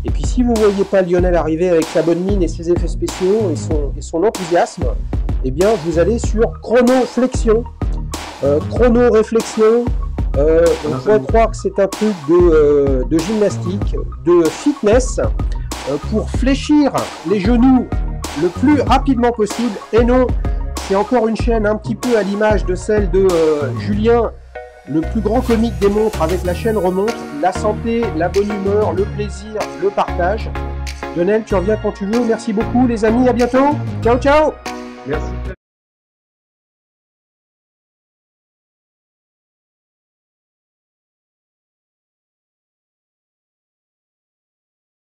Et puis, si vous ne voyez pas Lionel arriver avec sa bonne mine et ses effets spéciaux et son enthousiasme, eh bien, vous allez sur chronoflexion, chrono-réflexion. On pourrait croire que c'est un truc de gymnastique, de fitness, pour fléchir les genoux le plus rapidement possible. Et non, c'est encore une chaîne un petit peu à l'image de celle de Julien, le plus grand comique des montres avec la chaîne remonte. La santé, la bonne humeur, le plaisir, le partage. Lionel, tu reviens quand tu veux. Merci beaucoup les amis, à bientôt. Ciao, ciao. Merci.